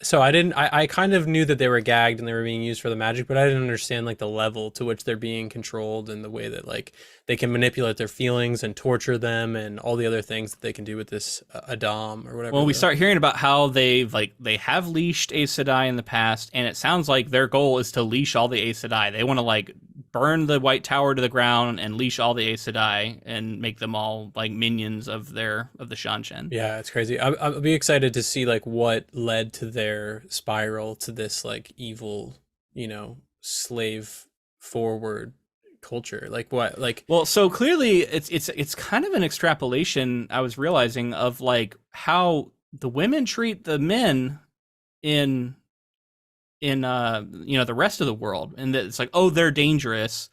So I kind of knew that they were gagged and they were being used for the magic, but I didn't understand like the level to which they're being controlled and the way that like they can manipulate their feelings and torture them and all the other things that they can do with this Adam or whatever. Well, we start hearing about how they have leashed Aes Sedai in the past, and it sounds like their goal is to leash all the Aes Sedai. They want to like burn the White Tower to the ground and leash all the Aes Sedai and make them all like minions of the Seanchan. Yeah, it's crazy. I'll be excited to see like what led to their spiral to this like evil, slave forward culture. Like what? Like, well, so clearly it's kind of an extrapolation I was realizing of like how the women treat the men in the rest of the world, and that it's like, oh, they're dangerous.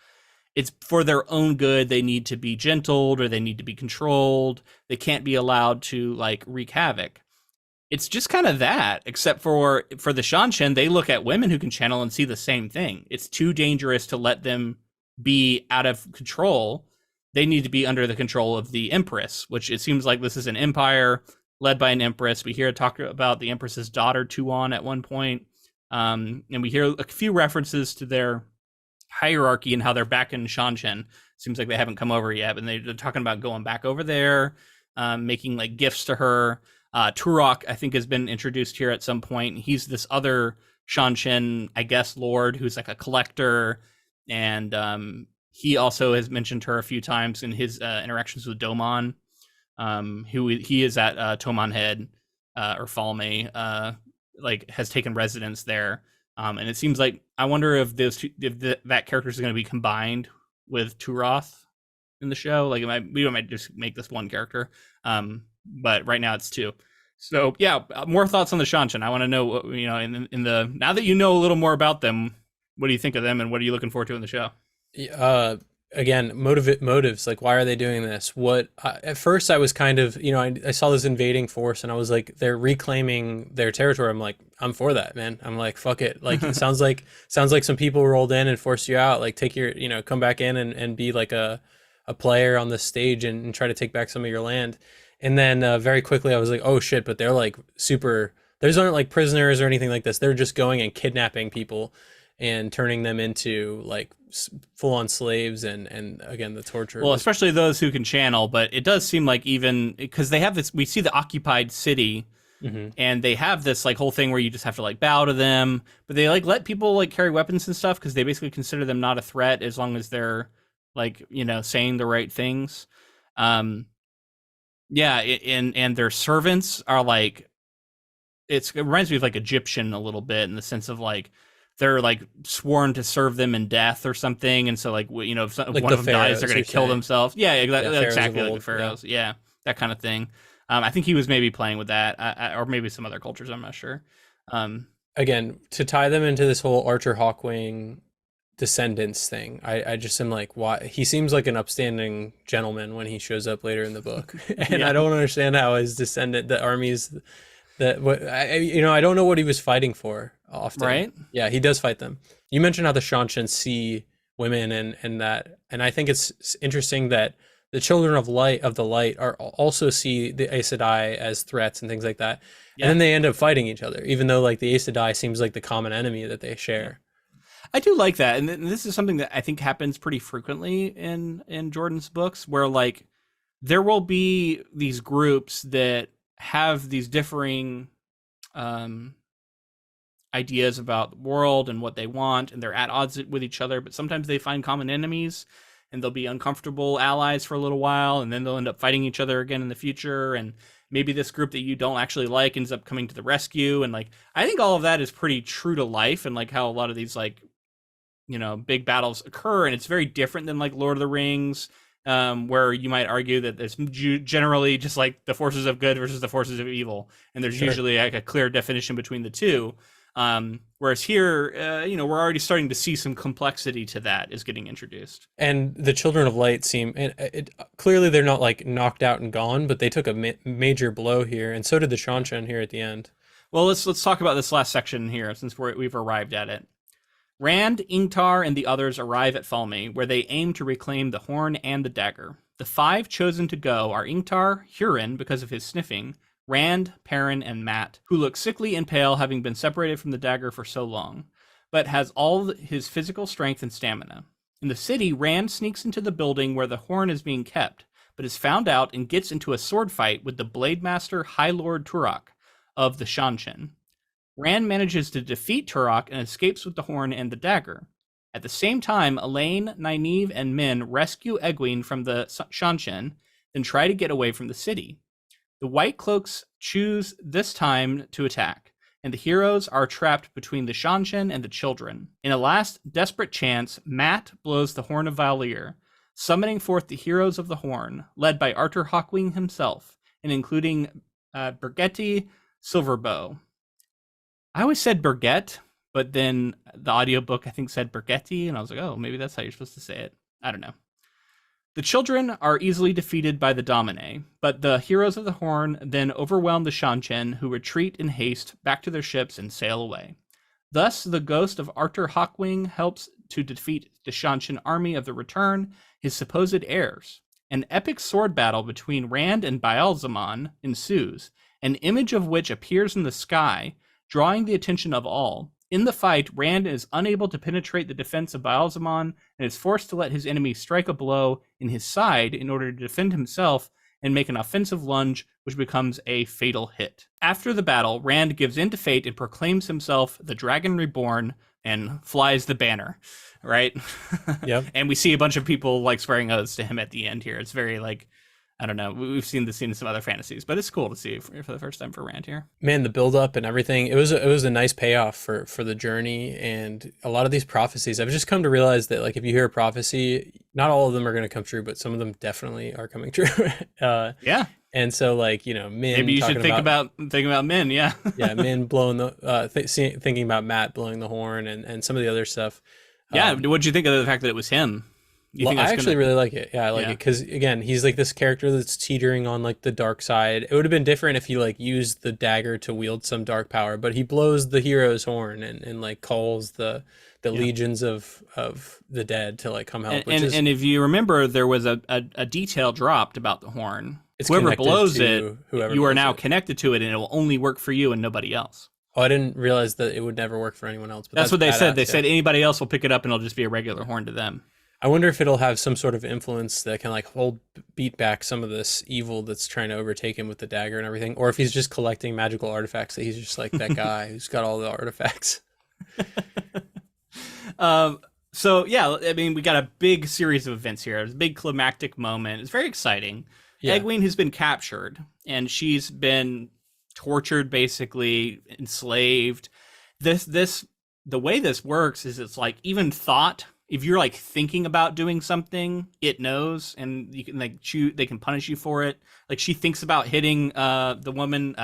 It's for their own good. They need to be gentled or they need to be controlled. They can't be allowed to like wreak havoc. It's just kind of that, except for the Seanchan, they look at women who can channel and see the same thing. It's too dangerous to let them be out of control. They need to be under the control of the Empress, which it seems like this is an empire led by an Empress. We hear talk about the Empress's daughter, Tuon, at one point. And we hear a few references to their hierarchy and how they're back in Seanchan. Seems like they haven't come over yet, but they're talking about going back over there, making like gifts to her. Turok, I think, has been introduced here at some point. He's this other Seanchan, I guess, lord who's like a collector, and he also has mentioned her a few times in his interactions with Damane, who he is at Toman Head or Falme, like has taken residence there. And it seems like, I wonder if that character is going to be combined with Turoth in the show. Like we might just make this one character. But right now it's two. So yeah, more thoughts on the Seanchan. I want to know, in the now that you know a little more about them, what do you think of them, and what are you looking forward to in the show? Again, motives. Like, why are they doing this? At first I was kind of, I saw this invading force, and I was like, they're reclaiming their territory. I'm like, I'm for that, man. I'm like, fuck it. Like, it sounds like some people rolled in and forced you out. Like, take your, come back in and be like a player on the stage and try to take back some of your land. And then very quickly I was like, oh shit, but they're like those aren't like prisoners or anything like this. They're just going and kidnapping people and turning them into like full-on slaves, and again, the torture. Well, especially those who can channel, but it does seem like, even because they have this, we see the occupied city, and they have this like whole thing where you just have to like bow to them, but they like let people like carry weapons and stuff because they basically consider them not a threat as long as they're like, saying the right things. Yeah, and their servants are like, it reminds me of like Egyptian a little bit, in the sense of like they're like sworn to serve them in death or something, and so like if like one of them dies, they're gonna kill themselves. Yeah, exactly like the pharaohs. Yeah, that kind of thing. I think he was maybe playing with that, or maybe some other cultures. I'm not sure. Again, to tie them into this whole Archer Hawkwing descendants thing, I just am like, why? He seems like an upstanding gentleman when he shows up later in the book, and I don't understand how his descendant, the armies that I don't know what he was fighting for often. Right? Yeah, he does fight them. You mentioned how the Seanchan see women and that, and I think it's interesting that the children of the light are also see the Aes Sedai as threats and things like that. Yeah. And then they end up fighting each other, even though like the Aes Sedai seems like the common enemy that they share. I do like that, and this is something that I think happens pretty frequently in Jordan's books, where like there will be these groups that have these differing ideas about the world and what they want, and they're at odds with each other, but sometimes they find common enemies, and they'll be uncomfortable allies for a little while, and then they'll end up fighting each other again in the future, and maybe this group that you don't actually like ends up coming to the rescue. And like, I think all of that is pretty true to life, and like how a lot of these like big battles occur, and it's very different than like Lord of the Rings, where you might argue that there's generally just like the forces of good versus the forces of evil, and there's usually like a clear definition between the two. Whereas here, we're already starting to see some complexity to that is getting introduced. And the Children of Light seem, clearly they're not like knocked out and gone, but they took a major blow here, and so did the Seanchan here at the end. Well, let's talk about this last section here, since we've arrived at it. Rand, Ingtar, and the others arrive at Falme, where they aim to reclaim the horn and the dagger. The 5 chosen to go are Ingtar, Hurin, because of his sniffing, Rand, Perrin, and Mat, who looks sickly and pale, having been separated from the dagger for so long, but has all his physical strength and stamina. In the city, Rand sneaks into the building where the horn is being kept, but is found out and gets into a sword fight with the Blade Master High Lord Turok of the Seanchan. Rand manages to defeat Turok and escapes with the horn and the dagger. At the same time, Elaine, Nynaeve, and Min rescue Egwene from the Seanchan, then try to get away from the city. The White Cloaks choose this time to attack, and the heroes are trapped between the Seanchan and the children. In a last desperate chance, Mat blows the Horn of Valir, summoning forth the heroes of the Horn, led by Arthur Hawkwing himself, and including Birgetti Silverbow. I always said Birgette, but then the audiobook, I think, said Birgetti, and I was like, oh, maybe that's how you're supposed to say it. I don't know. The children are easily defeated by the Damane, but the heroes of the Horn then overwhelm the Seanchan, who retreat in haste back to their ships and sail away. Thus, the ghost of Arthur Hawkwing helps to defeat the Seanchan army of the Return, his supposed heirs. An epic sword battle between Rand and Baal-Zaman ensues, an image of which appears in the sky, drawing the attention of all. In the fight, Rand is unable to penetrate the defense of Baal-Zaman and is forced to let his enemy strike a blow in his side in order to defend himself and make an offensive lunge, which becomes a fatal hit. After the battle, Rand gives in to fate and proclaims himself the Dragon Reborn and flies the banner, right? Yep. And we see a bunch of people like swearing oaths to him at the end here. It's very like, I don't know. We've seen this scene in some other fantasies, but it's cool to see for the first time for Rand here. Man, the build up and everything. It was a nice payoff for the journey, and a lot of these prophecies. I've just come to realize that like if you hear a prophecy, not all of them are going to come true, but some of them definitely are coming true. Yeah. And so like, you know, Min. Maybe you should think about Min. Yeah. Yeah, Min blowing the thinking about Mat blowing the horn and some of the other stuff. Yeah. What'd you think of the fact that it was him? I actually really like it. Yeah, I like it because again, he's like this character that's teetering on like the dark side. It would have been different if he like used the dagger to wield some dark power, but he blows the hero's horn and like calls the legions of the dead to like come help. And if you remember, there was a detail dropped about the horn. Whoever blows it, you are now connected to it, and it will only work for you and nobody else. Oh, I didn't realize that it would never work for anyone else. But that's what they said. They said anybody else will pick it up, and it'll just be a regular horn to them. I wonder if it'll have some sort of influence that can like beat back some of this evil that's trying to overtake him with the dagger and everything, or if he's just collecting magical artifacts, that he's just like that guy who's got all the artifacts. So yeah, I mean, we got a big series of events here. It's a big climactic moment. It's very exciting. Yeah. Egwene has been captured, and she's been tortured, basically enslaved. The way this works is it's like even thought. If you're like thinking about doing something, it knows, and you can like they can punish you for it. Like she thinks about hitting the woman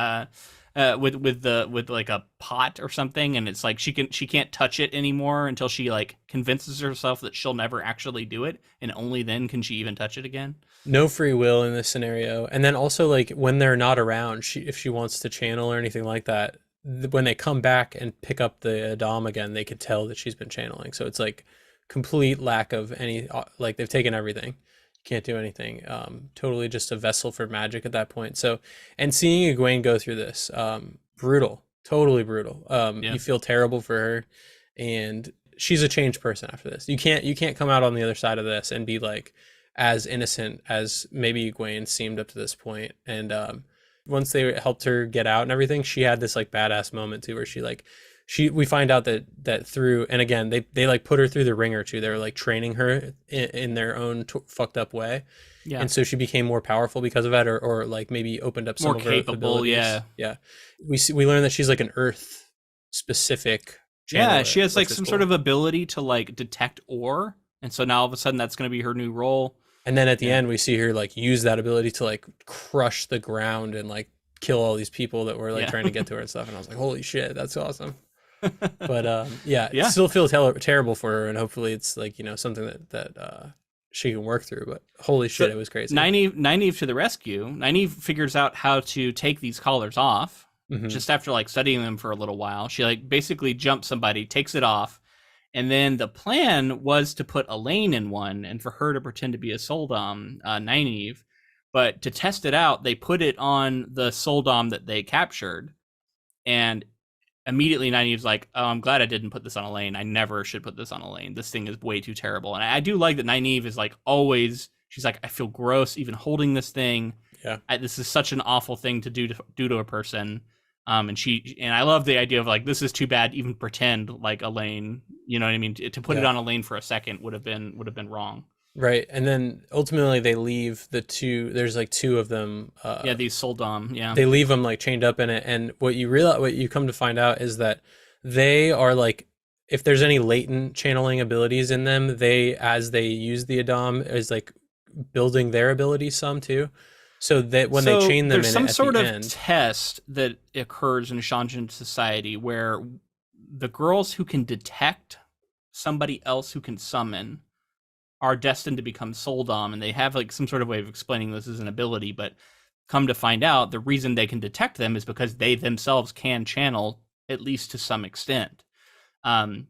with like a pot or something, and it's like she can't touch it anymore until she like convinces herself that she'll never actually do it, and only then can she even touch it again. No free will in this scenario. And then also like when they're not around, if she wants to channel or anything like that, when they come back and pick up the Dom again, they could tell that she's been channeling. So it's like complete lack of any, like they've taken everything. You can't do anything. Totally just a vessel for magic at that point. So, and seeing Egwene go through this, brutal, totally brutal. You feel terrible for her, and she's a changed person after this. You can't come out on the other side of this and be like as innocent as maybe Egwene seemed up to this point. And once they helped her get out and everything, she had this like badass moment too, where we find out that through, and again, they like put her through the ringer too. They were like training her in their own fucked up way. Yeah. And so she became more powerful because of that, or like maybe opened up some more of her abilities. Yeah. We learn that she's like an earth specific channeler. Yeah, she has like some sort of ability to like detect ore. And so now all of a sudden that's going to be her new role. And then at the end, we see her like use that ability to like crush the ground and like kill all these people that were like trying to get to her and stuff. And I was like, holy shit, that's awesome. But it still feels terrible for her, and hopefully it's like, you know, something that she can work through. But holy shit, it was crazy. Nynaeve to the rescue. Nynaeve figures out how to take these collars off just after like studying them for a little while. She like basically jumps somebody, takes it off. And then the plan was to put Elaine in one and for her to pretend to be a Soldom, Nynaeve. But to test it out, they put it on the Soldom that they captured. And immediately Nynaeve's like, oh, I'm glad I didn't put this on Elaine. I never should put this on Elaine. This thing is way too terrible. And I do like that Nynaeve is like always, she's like, I feel gross even holding this thing. Yeah, this is such an awful thing to do to a person. And I love the idea of like, this is too bad, even pretend like Elaine, you know what I mean? To put it on Elaine for a second would have been wrong. Right. And then ultimately they leave the two, there's like two of them. These Soldom, yeah. They leave them like chained up in it. And what you come to find out is that they are like, if there's any latent channeling abilities in them, as they use the Adam, is like building their abilities some too. So that when they chain them in some at sort the of end, test that occurs in Seanchan society where the girls who can detect somebody else who can summon are destined to become Soldom, and they have like some sort of way of explaining this as an ability, but come to find out the reason they can detect them is because they themselves can channel, at least to some extent.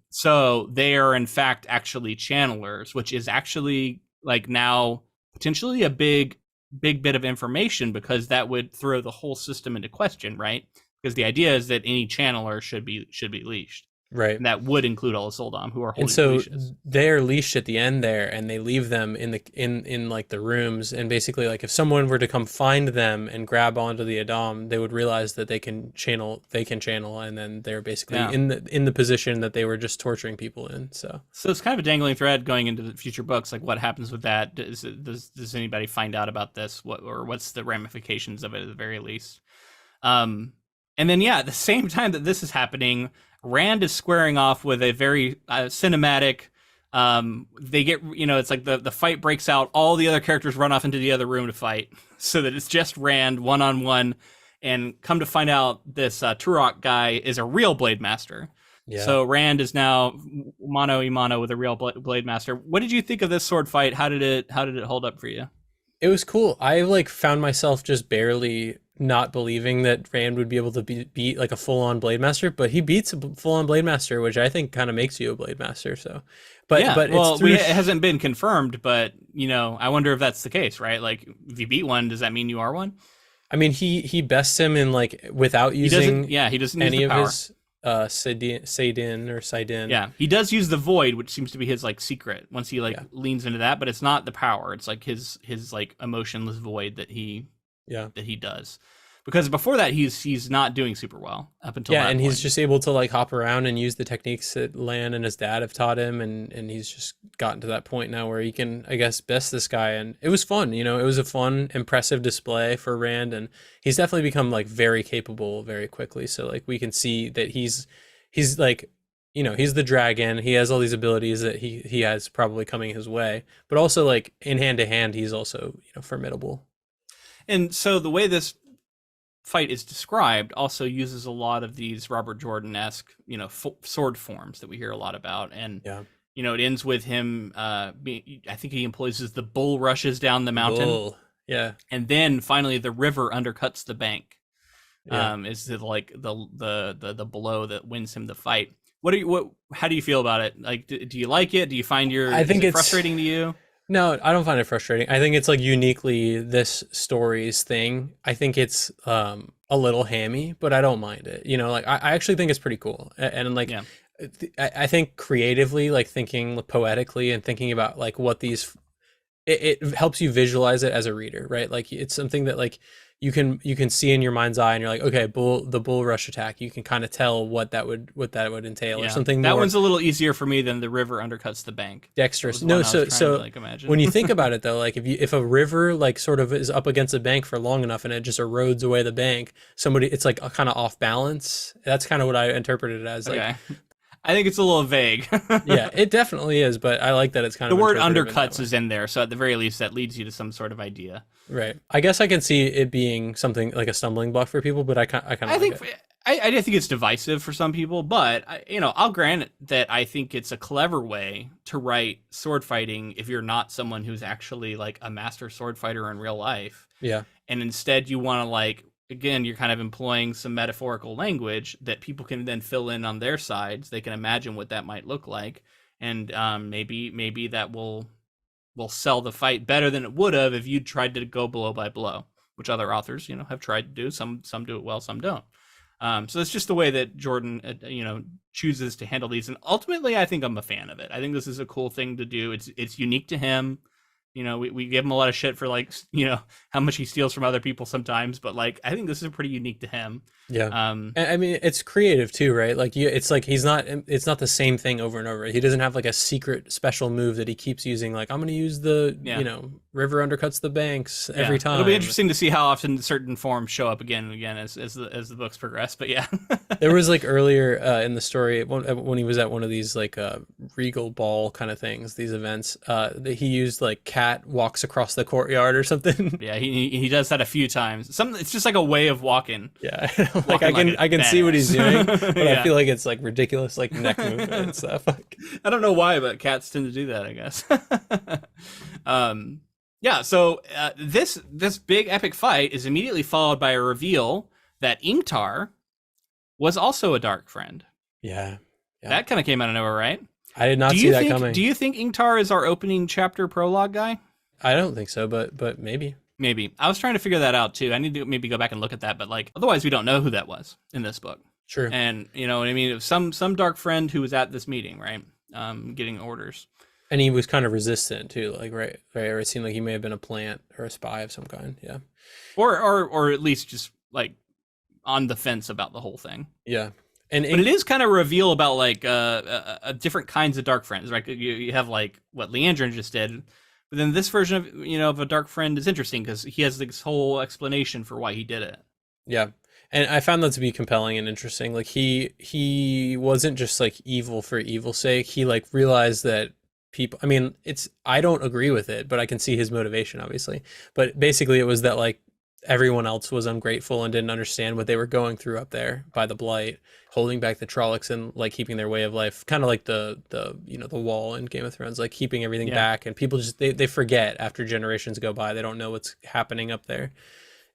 So they are in fact actually channelers, which is actually like now potentially a big bit of information, because that would throw the whole system into question, right? Because the idea is that any channeler should be leashed. right? And that would include all the Soldom who are holding And so leashes. they're leashed at the end there, and they leave them in like the rooms. And basically, like if someone were to come find them and grab onto the Adam, they would realize that they can channel, and then they're basically in the position that they were just torturing people in. So it's kind of a dangling thread going into the future books. Like, what happens with that? Does anybody find out about this? What's the ramifications of it at the very least? And then at the same time that this is happening, Rand is squaring off with a very cinematic. They get, it's like the fight breaks out. All the other characters run off into the other room to fight, so that it's just Rand one-on-one. And come to find out, this Turok guy is a real Blade Master. Yeah. So Rand is now mano a mano with a real Blade Master. What did you think of this sword fight? How did it hold up for you? It was cool. I like found myself just barely not believing that Rand would be able to beat like a full-on Blade Master, but he beats a full-on Blade Master, which I think kind of makes you a Blade Master. So, but it hasn't been confirmed, but I wonder if that's the case, right? Like, if you beat one, does that mean you are one? I mean, he bests him in like without using he doesn't any use the of power. His Sidin. Yeah, he does use the void, which seems to be his like secret once he leans into that, but it's not the power. It's like his like emotionless void that he does. Because before that, he's not doing super well up until that point. He's just able to like hop around and use the techniques that Lan and his dad have taught him, and he's just gotten to that point now where he can, I guess, best this guy. And it was fun, it was a fun, impressive display for Rand, and he's definitely become like very capable very quickly. So like we can see that he's like, he's the dragon. He has all these abilities that he has probably coming his way, but also like in hand to hand, he's also formidable. And so the way this fight is described also uses a lot of these Robert Jordan-esque, sword forms that we hear a lot about. And, it ends with him, I think he employs the bull rushes down the mountain. Bull. Yeah. And then finally the river undercuts the bank. Yeah. Is the blow that wins him the fight. How do you feel about it? Like, do you like it? Do you find it's frustrating to you? No, I don't find it frustrating. I think it's like uniquely this story's thing. I think it's a little hammy, but I don't mind it. Like I actually think it's pretty cool. And like, I think creatively, like thinking poetically and thinking about like what these, it helps you visualize it as a reader, right? Like it's something that like you can see in your mind's eye, and you're like, okay, the bull rush attack. You can kind of tell what that would entail, or something. That one's a little easier for me than the river undercuts the bank. Dexterous. No, so when you think about it though, like if a river like sort of is up against a bank for long enough and it just erodes away the bank, it's like a kind of off balance. That's kind of what I interpreted it as. Okay. I think it's a little vague. Yeah, it definitely is, but I like that it's kind of the word undercuts is in there, so at the very least that leads you to some sort of idea. Right. I guess I can see it being something like a stumbling block for people, but I think it's divisive for some people, but I'll grant that I think it's a clever way to write sword fighting if you're not someone who's actually like a master sword fighter in real life. Yeah. And instead you want to like, again, you're kind of employing some metaphorical language that people can then fill in on their sides. They can imagine what that might look like, and maybe that will sell the fight better than it would have if you tried to go blow by blow, which other authors have tried to do. Some do it well, some don't. So it's just the way that Jordan chooses to handle these, and ultimately I think I'm a fan of it. I think this is a cool thing to do. It's unique to him. we give him a lot of shit for like, how much he steals from other people sometimes, but like I think this is pretty unique to him. Yeah. I mean, it's creative too, right? Like it's like it's not the same thing over and over. He doesn't have like a secret special move that he keeps using. Like, I'm going to use the, river undercuts the banks every time. It'll be interesting to see how often certain forms show up again and again as the books progress. But yeah, there was like earlier in the story when he was at one of these like regal ball kind of things, these events, that he used like cat walks across the courtyard or something. Yeah, he does that a few times. It's just like a way of walking. Yeah. Like I can see what he's doing, but I feel like it's like ridiculous, like neck movement and stuff. I don't know why, but cats tend to do that, I guess. Yeah. So this big epic fight is immediately followed by a reveal that Ingtar was also a dark friend. Yeah. That kind of came out of nowhere, right? I did not see that coming. Do you think Ingtar is our opening chapter prologue guy? I don't think so, but maybe. Maybe. I was trying to figure that out too. I need to maybe go back and look at that, but like otherwise we don't know who that was in this book. Sure. And you know what I mean? It was some dark friend who was at this meeting, right? Getting orders. And he was kind of resistant too, like right. It seemed like he may have been a plant or a spy of some kind. Yeah. Or at least just like on the fence about the whole thing. Yeah. But it is kind of a reveal about like different kinds of dark friends, right? You have like what Leandrin just did. But then this version of a dark friend is interesting because he has this whole explanation for why he did it. Yeah. And I found that to be compelling and interesting. Like he wasn't just like evil for evil's sake. He like realized that people, I mean, I don't agree with it, but I can see his motivation obviously. But basically it was that like everyone else was ungrateful and didn't understand what they were going through up there by the blight, holding back the Trollocs and like keeping their way of life, kind of like the wall in Game of Thrones, like keeping everything back, and people just they forget after generations go by. They don't know what's happening up there.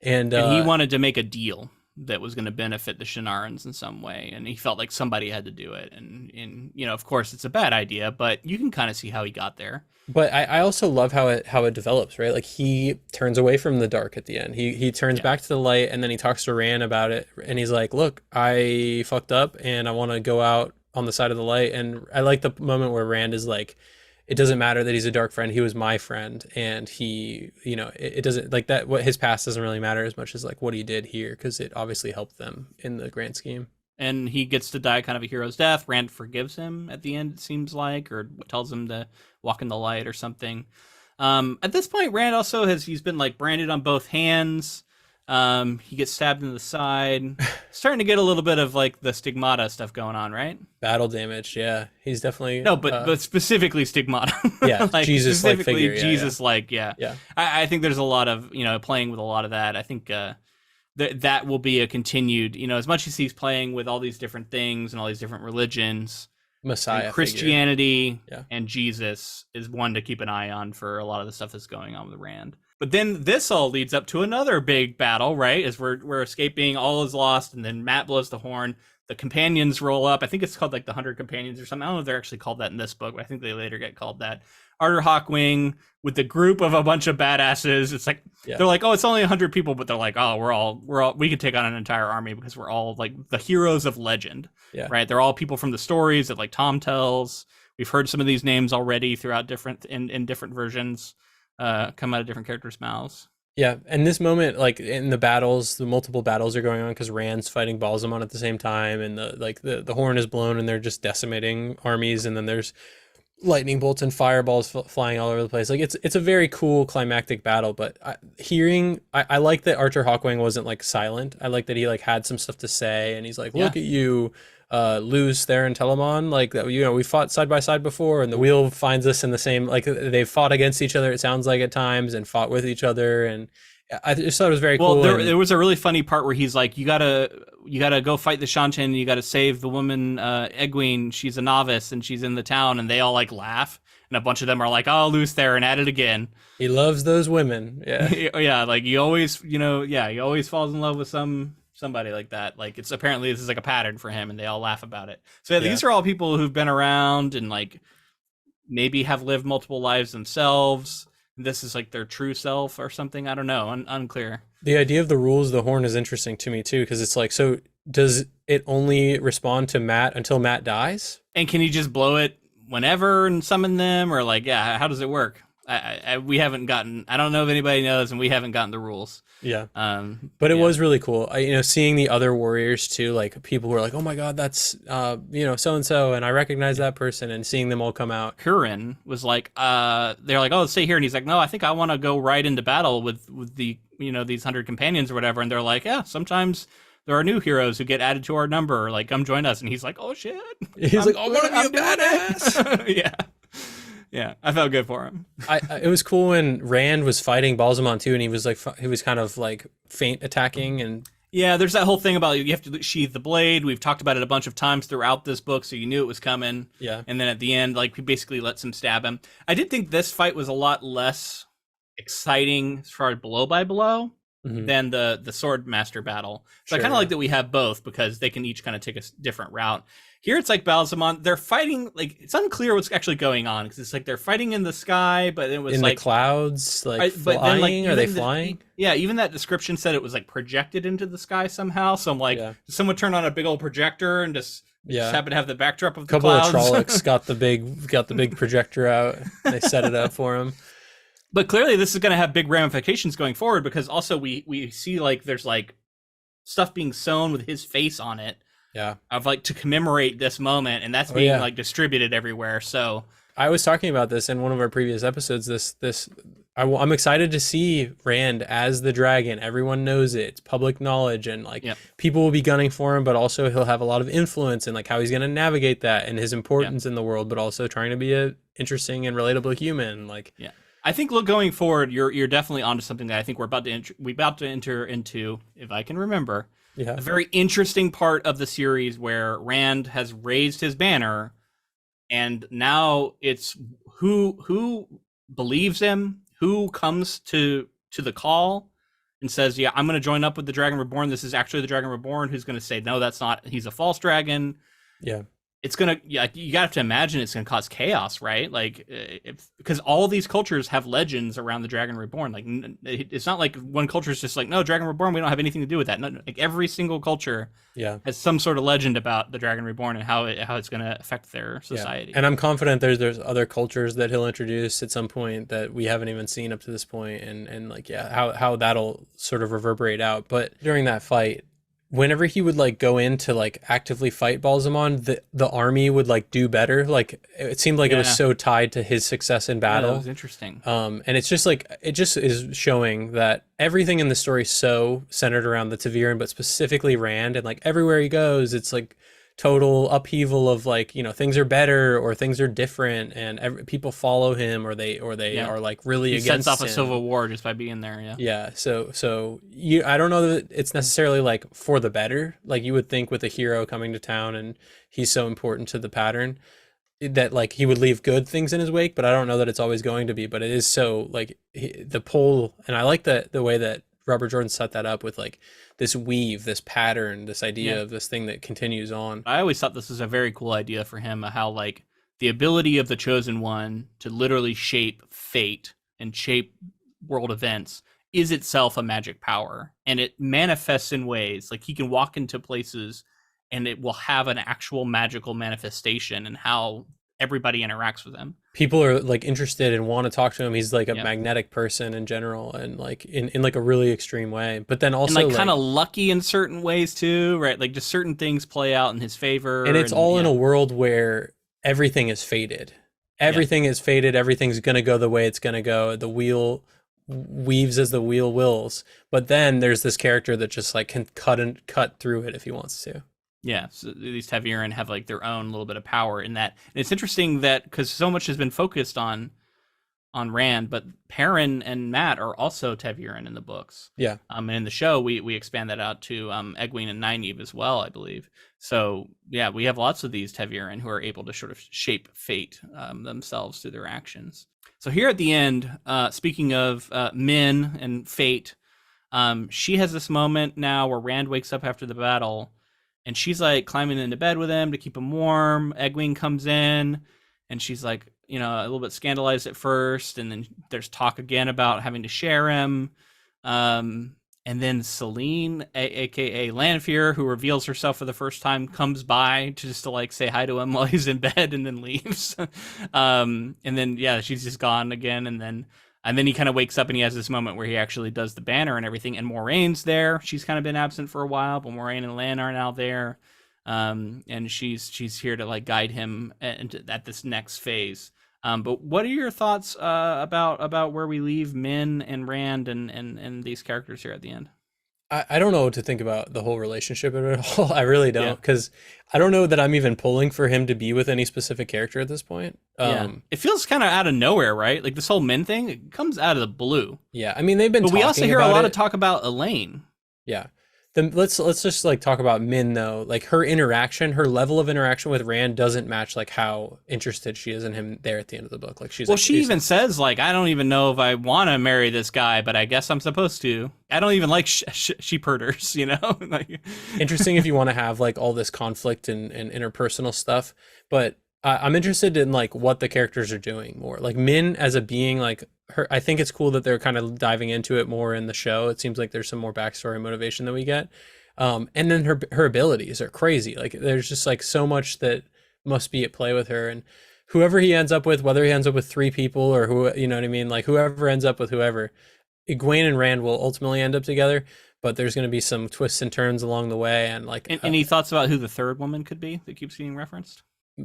And he wanted to make a deal that was going to benefit the Shinnarans in some way, and he felt like somebody had to do it. And of course it's a bad idea, but you can kind of see how he got there. But I also love how it develops, right? Like he turns away from the dark at the end. He turns back to the light, and then he talks to Rand about it, and he's like, look, I fucked up and I want to go out on the side of the light. And I like the moment where Rand is like, it doesn't matter that he's a dark friend. He was my friend, and he, it doesn't like that. What his past doesn't really matter as much as like what he did here, because it obviously helped them in the grand scheme. And he gets to die kind of a hero's death. Rand forgives him at the end, it seems like, or tells him to walk in the light or something. At this point, Rand also he's been like branded on both hands. He gets stabbed in the side. Starting to get a little bit of like the stigmata stuff going on, right? Battle damage, yeah. He's definitely but specifically stigmata. Yeah, like Jesus like figure. Jesus like, yeah. I think there's a lot of playing with a lot of that. I think that will be a continued. As much as he's playing with all these different things and all these different religions, Messiah and Christianity and Jesus is one to keep an eye on for a lot of the stuff that's going on with Rand. But then this all leads up to another big battle, right? As we're escaping, all is lost, and then Mat blows the horn. The companions roll up. I think it's called like the 100 Companions or something. I don't know if they're actually called that in this book, but I think they later get called that. Arthur Hawkwing with the group of a bunch of badasses. It's like they're like, oh, it's only 100 people, but they're like, oh, we could take on an entire army because we're all like the heroes of legend, right? They're all people from the stories that like Tom tells. We've heard some of these names already throughout in different versions. Come out of different characters' mouths. Yeah, and this moment, like in the battles, the multiple battles are going on because Rand's fighting Balsamon at the same time, and the horn is blown, and they're just decimating armies, and then there's lightning bolts and fireballs flying all over the place. Like it's a very cool climactic battle. But I like that Arthur Hawkwing wasn't like silent. I like that he like had some stuff to say, and he's like, look at you. Lose Theron Telamon, like that, we fought side by side before, and the wheel finds us in the same, like they've fought against each other, it sounds like at times, and fought with each other, and I just thought it was very cool. There was a really funny part where he's like, you gotta go fight the Seanchan, you gotta save the woman Egwene, she's a novice and she's in the town, and they all like laugh, and a bunch of them are like, oh, Lose Theron at it again. He loves those women. Yeah, like he always falls in love with somebody like that. Like this is like a pattern for him, and they all laugh about it. So these are all people who've been around and like maybe have lived multiple lives themselves. This is like their true self or something. I don't know. Unclear. The idea of the rules of the horn is interesting to me too, because it's like, so does it only respond to Mat until Mat dies? And can you just blow it whenever and summon them, or like, how does it work? We haven't gotten. I don't know if anybody knows, and we haven't gotten the rules. Yeah. But it was really cool. Seeing the other warriors too, like people were like, "Oh my God, that's so and so," and I recognize that person, and seeing them all come out. Cairhien was like, they're like, "Oh, stay here," and he's like, "No, I think I want to go right into battle with the these 100 companions or whatever." And they're like, "Yeah, sometimes there are new heroes who get added to our number. Like, come join us." And he's like, "Oh shit!" He's like, "I want to be a badass." Yeah. Yeah, I felt good for him. It was cool when Rand was fighting Balsamon too, and he was kind of like feint attacking, and yeah, there's that whole thing about you have to sheathe the blade. We've talked about it a bunch of times throughout this book, so you knew it was coming. Yeah, and then at the end, like he basically lets him stab him. I did think this fight was a lot less exciting as far as blow by blow than the sword master battle. So I kind of like that we have both because they can each kind of take a different route. Here it's like Balsamon, they're fighting, like it's unclear what's actually going on because it's like they're fighting in the sky, but it was in like the clouds, like but flying. Then, like, are they flying? Yeah, even that description said it was like projected into the sky somehow. So I'm like, did someone turn on a big old projector and just happen to have the backdrop of the clouds? A couple of Trollocs got the big projector out. They set it up for him. But clearly this is going to have big ramifications going forward because also we see like there's like stuff being sewn with his face on it. Yeah. Of like to commemorate this moment, and that's being like distributed everywhere. So I was talking about this in one of our previous episodes. I'm excited to see Rand as the dragon. Everyone knows it. It's public knowledge, and like people will be gunning for him, but also he'll have a lot of influence and like how he's going to navigate that and his importance in the world, but also trying to be a interesting and relatable human. Like I think going forward, you're definitely onto something that I think we're about to enter into, if I can remember. Yeah. A very interesting part of the series where Rand has raised his banner, and now it's who believes him, who comes to the call and says, "Yeah, I'm going to join up with the Dragon Reborn. This is actually the Dragon Reborn." Who's going to say, "No, that's not. He's a false dragon." Yeah. It's gonna, you have to imagine it's gonna cause chaos, right? Like, because all these cultures have legends around the Dragon Reborn. Like, it's not like one culture is just like, no, Dragon Reborn, we don't have anything to do with that. No, like every single culture, has some sort of legend about the Dragon Reborn and how it's gonna affect their society. And I'm confident there's other cultures that he'll introduce at some point that we haven't even seen up to this point, and like how that'll sort of reverberate out. But during that fight, whenever he would like go in to like actively fight Balsamon, the army would like do better. Like it seemed like it was so tied to his success in battle. That was interesting. And it's just like it just is showing that everything in the story is so centered around the Taviran, but specifically Rand, and like everywhere he goes, it's like total upheaval of like things are better or things are different, and people follow him or they are like really he against sets off him. a civil war just by being there. So I don't know that it's necessarily like for the better, like you would think with a hero coming to town and he's so important to the pattern that like he would leave good things in his wake, but I don't know that it's always going to be. But it is so like the pull, and I like the way that Robert Jordan set that up with like this weave, this pattern, this idea of this thing that continues on. I always thought this was a very cool idea for him, how like the ability of the Chosen One to literally shape fate and shape world events is itself a magic power, and it manifests in ways like he can walk into places and it will have an actual magical manifestation and how everybody interacts with him. People are like interested and want to talk to him. He's like a magnetic person in general, and like in like a really extreme way, but then also and like kind of lucky in certain ways too, right? Like just certain things play out in his favor, and it's all in a world where everything is fated. Everything is fated. Everything's gonna go the way it's gonna go. The wheel weaves as the wheel wills, but then there's this character that just like can cut through it if he wants to. Yeah, so these Taviran have like their own little bit of power in that. And it's interesting that because so much has been focused on Rand, but Perrin and Mat are also Taviran in the books. Yeah. And in the show, we expand that out to Egwene and Nynaeve as well, I believe. So yeah, we have lots of these Taviran who are able to sort of shape fate themselves through their actions. So here at the end, speaking of Min and fate, she has this moment now where Rand wakes up after the battle. And she's like climbing into bed with him to keep him warm. Egwene comes in and she's like, a little bit scandalized at first. And then there's talk again about having to share him. And And then Celine, aka Lanfear, who reveals herself for the first time, comes by just to like say hi to him while he's in bed, and then leaves. And then she's just gone again. And then he kind of wakes up and he has this moment where he actually does the banner and everything. And Moraine's there. She's kind of been absent for a while, but Moraine and Lan are now there. And she's here to like guide him at this next phase. But what are your thoughts about where we leave Min and Rand and these characters here at the end? I don't know what to think about the whole relationship of it all. I really don't, because I don't know that I'm even pulling for him to be with any specific character at this point. It feels kind of out of nowhere, right? Like this whole Min thing, it comes out of the blue. Yeah, I mean they've been. But we also hear a lot of talk about Elaine. Yeah. Then let's just like talk about Min though. Like her level of interaction with Rand doesn't match like how interested she is in him there at the end of the book. Like she even says like, I don't even know if I want to marry this guy, but I guess I'm supposed to. I don't even like sheep herders, you know. Like, interesting if you want to have like all this conflict and interpersonal stuff, but I'm interested in like what the characters are doing more. Like Min as a being, like her, I think it's cool that they're kind of diving into it more in the show. It seems like there's some more backstory and motivation that we get. And then her abilities are crazy. Like there's just like so much that must be at play with her. And whoever he ends up with, whether he ends up with 3 people or who, you know what I mean? Like whoever ends up with whoever, Egwene and Rand will ultimately end up together, but there's going to be some twists and turns along the way. And like, any thoughts about who the third woman could be that keeps being referenced?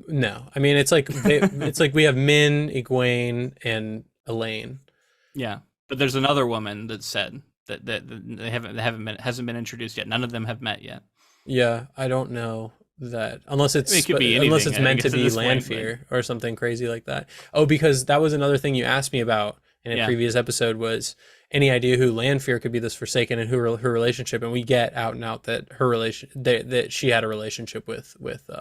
No, I mean it's like it's like we have Min, Egwene, and Elaine. Yeah, but there's another woman that said that they hasn't been introduced yet. None of them have met yet. Yeah, I don't know that unless it's it could be anything, unless it's meant to be Lanfear or something crazy like that. Oh, because that was another thing you asked me about in a previous episode was any idea who Lanfear could be this Forsaken and who her relationship, and we get out and out that her that she had a relationship with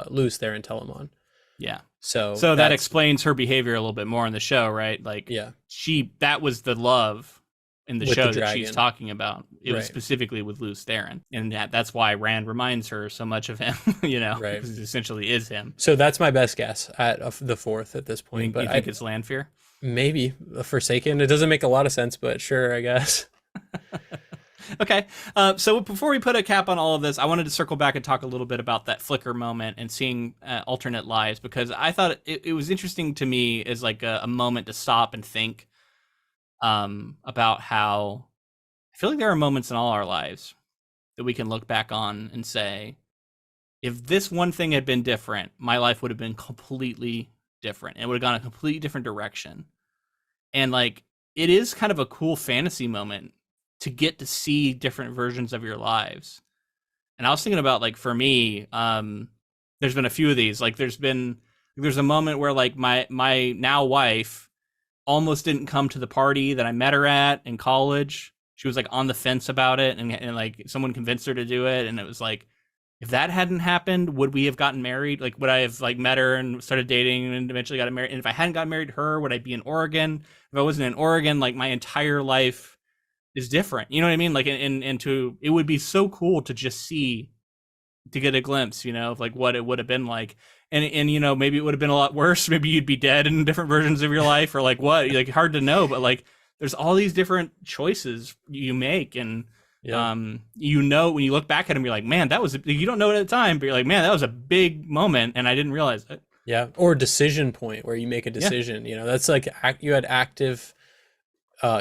Luce there in Telamon. Yeah. So that explains her behavior a little bit more in the show, right? Like that was the love in the show that she's talking about. It was specifically with Luce Theron. And that's why Rand reminds her so much of him, you know, because it essentially is him. So that's my best guess at the 4th at this point. But you think it's Lanfear? Maybe a Forsaken. It doesn't make a lot of sense, but sure, I guess. Okay, so before we put a cap on all of this, I wanted to circle back and talk a little bit about that flicker moment and seeing alternate lives, because I thought it was interesting to me as like a moment to stop and think about how I feel like there are moments in all our lives that we can look back on and say, if this one thing had been different, my life would have been completely different. It would have gone a completely different direction. And like, it is kind of a cool fantasy moment to get to see different versions of your lives. And I was thinking about, like, for me, there's been a few of these. Like there's a moment where like my now wife almost didn't come to the party that I met her at in college. She was like on the fence about it, and like someone convinced her to do it. And it was like, if that hadn't happened, would we have gotten married? Like, would I have like met her and started dating and eventually got married? And if I hadn't gotten married to her, would I be in Oregon? If I wasn't in Oregon, like my entire life is different. You know what I mean? Like, it would be so cool to just to get a glimpse, you know, of like what it would have been like. And you know, maybe it would have been a lot worse. Maybe you'd be dead in different versions of your life, or like what, like hard to know, but like there's all these different choices you make. And you know, when you look back at them, you're like, man, you don't know it at the time, but you're like, man, that was a big moment and I didn't realize it. Yeah. Or decision point where you make a decision, you know, that's like you had active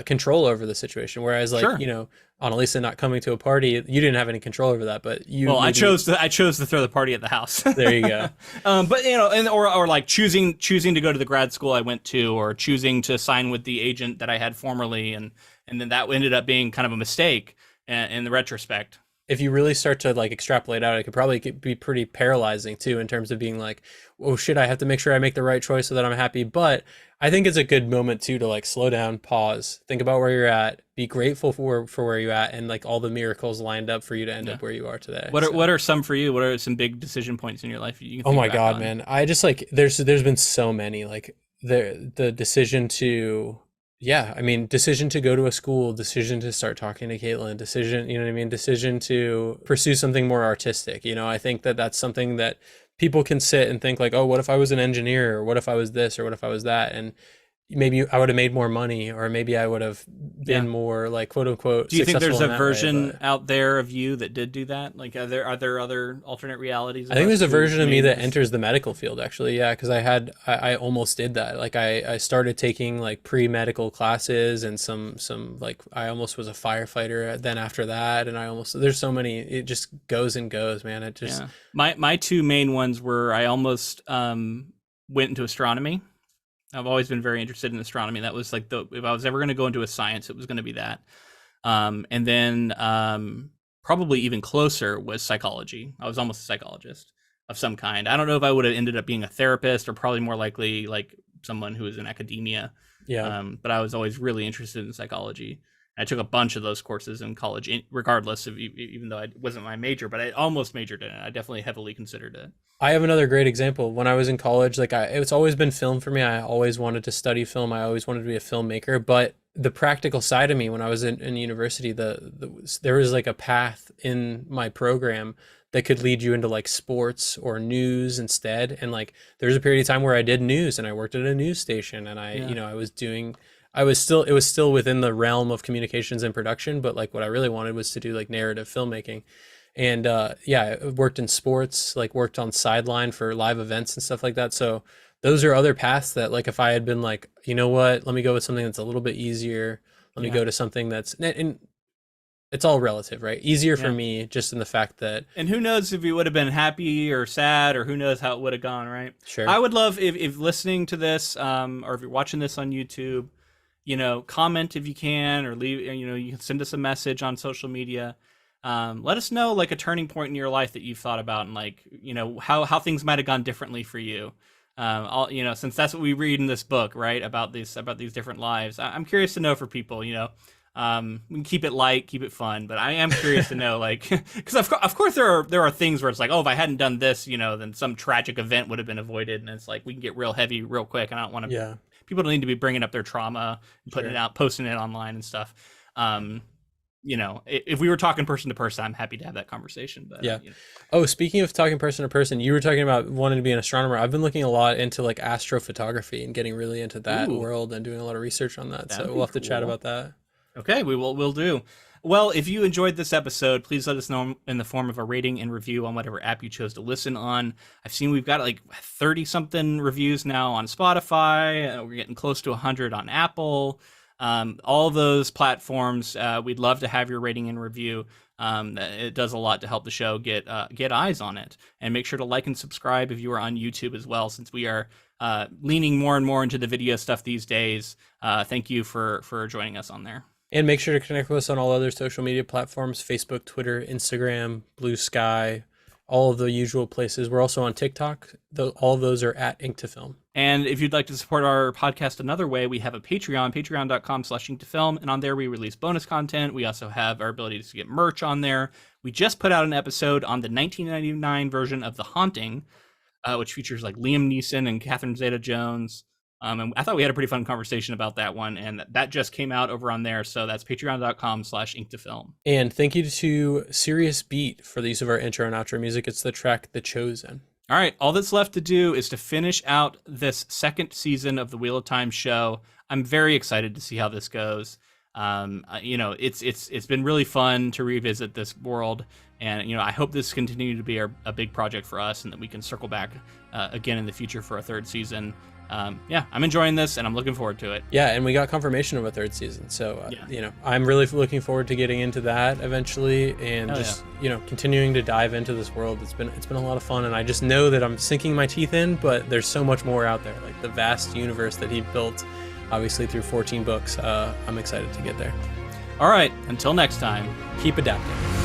control over the situation, whereas like you know, Annalisa not coming to a party, you didn't have any control over that, but I chose to throw the party at the house. There you go. But you know, and or like choosing to go to the grad school I went to, or choosing to sign with the agent that I had formerly, and then that ended up being kind of a mistake in the retrospect. If you really start to like extrapolate out, it could probably be pretty paralyzing too, in terms of being like, oh shit, I have to make sure I make the right choice so that I'm happy. But I think it's a good moment too to like slow down, pause, think about where you're at, be grateful for where you're at, and like all the miracles lined up for you to end up where you are today. What are some for you? What are some big decision points in your life you can think oh my god, on? man, I just like there's been so many, like the decision to I mean, decision to go to a school, decision to start talking to Caitlin, decision, you know what I mean? Decision to pursue something more artistic. You know, I think that that's something that people can sit and think like, oh, what if I was an engineer, or what if I was this, or what if I was that? And maybe I would have made more money, or maybe I would have been more like quote unquote. Do you think there's successful a in that version way, out there of you that did do that? Like, are there other alternate realities? I think there's a version of me that enters the medical field, actually. Yeah, because I almost did that. Like I started taking like pre-medical classes, and some like I almost was a firefighter then after that, and there's so many. It just goes and goes, man. It just my two main ones were I almost went into astronomy. I've always been very interested in astronomy. That was like if I was ever going to go into a science, it was going to be that. And then probably even closer was psychology. I was almost a psychologist of some kind. I don't know if I would have ended up being a therapist, or probably more likely like someone who is in academia. Yeah. But I was always really interested in psychology. I took a bunch of those courses in college, regardless of, even though it wasn't my major, but I almost majored in it. I definitely heavily considered it. I have another great example. When I was in college, like it's always been film for me. I always wanted to study film. I always wanted to be a filmmaker. But the practical side of me, when I was in university, there was like a path in my program that could lead you into like sports or news instead. And like there was a period of time where I did news, and I worked at a news station, and it was still within the realm of communications and production, but like what I really wanted was to do like narrative filmmaking. And I worked in sports, like worked on sideline for live events and stuff like that. So those are other paths that, like, if I had been like, you know what, let me go with something that's a little bit easier. Let me go to something and it's all relative, right? Easier for me, just in the fact that. And who knows if you would have been happy or sad, or who knows how it would have gone, right? Sure. I would love if listening to this, or if you're watching this on YouTube, comment if you can, or leave, you can send us a message on social media. Let us know like a turning point in your life that you've thought about, and like, how things might have gone differently for you. Since that's what we read in this book, right? About these different lives. I'm curious to know for people, we can keep it light, keep it fun, but I am curious to know, like, because of course there are things where it's like, oh, if I hadn't done this, then some tragic event would have been avoided, and it's like we can get real heavy real quick, and I don't want to. Yeah. People don't need to be bringing up their trauma and putting it out, posting it online and stuff. If we were talking person to person, I'm happy to have that conversation. But yeah. Oh, speaking of talking person to person, you were talking about wanting to be an astronomer. I've been looking a lot into like astrophotography and getting really into that world and doing a lot of research on that. So we'll have to chat about that. Okay, we'll do. Well, if you enjoyed this episode, please let us know in the form of a rating and review on whatever app you chose to listen on. I've seen we've got like 30-something reviews now on Spotify. We're getting close to 100 on Apple. All those platforms, we'd love to have your rating and review. It does a lot to help the show get eyes on it. And make sure to like and subscribe if you are on YouTube as well, since we are leaning more and more into the video stuff these days. Thank you for joining us on there. And make sure to connect with us on all other social media platforms: Facebook, Twitter, Instagram, Blue Sky, all of the usual places. We're also on TikTok. All of those are at Ink to Film. And if you'd like to support our podcast another way, we have a Patreon, patreon.com/inktofilm. And on there, we release bonus content. We also have our ability to get merch on there. We just put out an episode on the 1999 version of The Haunting, which features like Liam Neeson and Catherine Zeta-Jones. And I thought we had a pretty fun conversation about that one, and that just came out over on there. So that's patreon.com/inktofilm. And thank you to Serious Beat for the use of our intro and outro music. It's the track The Chosen. All right, all that's left to do is to finish out this second season of the Wheel of Time show. I'm very excited to see how this goes. It's been really fun to revisit this world, and I hope this continues to be a big project for us, and that we can circle back again in the future for a third season. I'm enjoying this, and I'm looking forward to it. Yeah, and we got confirmation of a third season, so I'm really looking forward to getting into that eventually, and continuing to dive into this world. It's been a lot of fun, and I just know that I'm sinking my teeth in, but there's so much more out there, like the vast universe that he built, obviously through 14 books. I'm excited to get there. All right, until next time, keep adapting.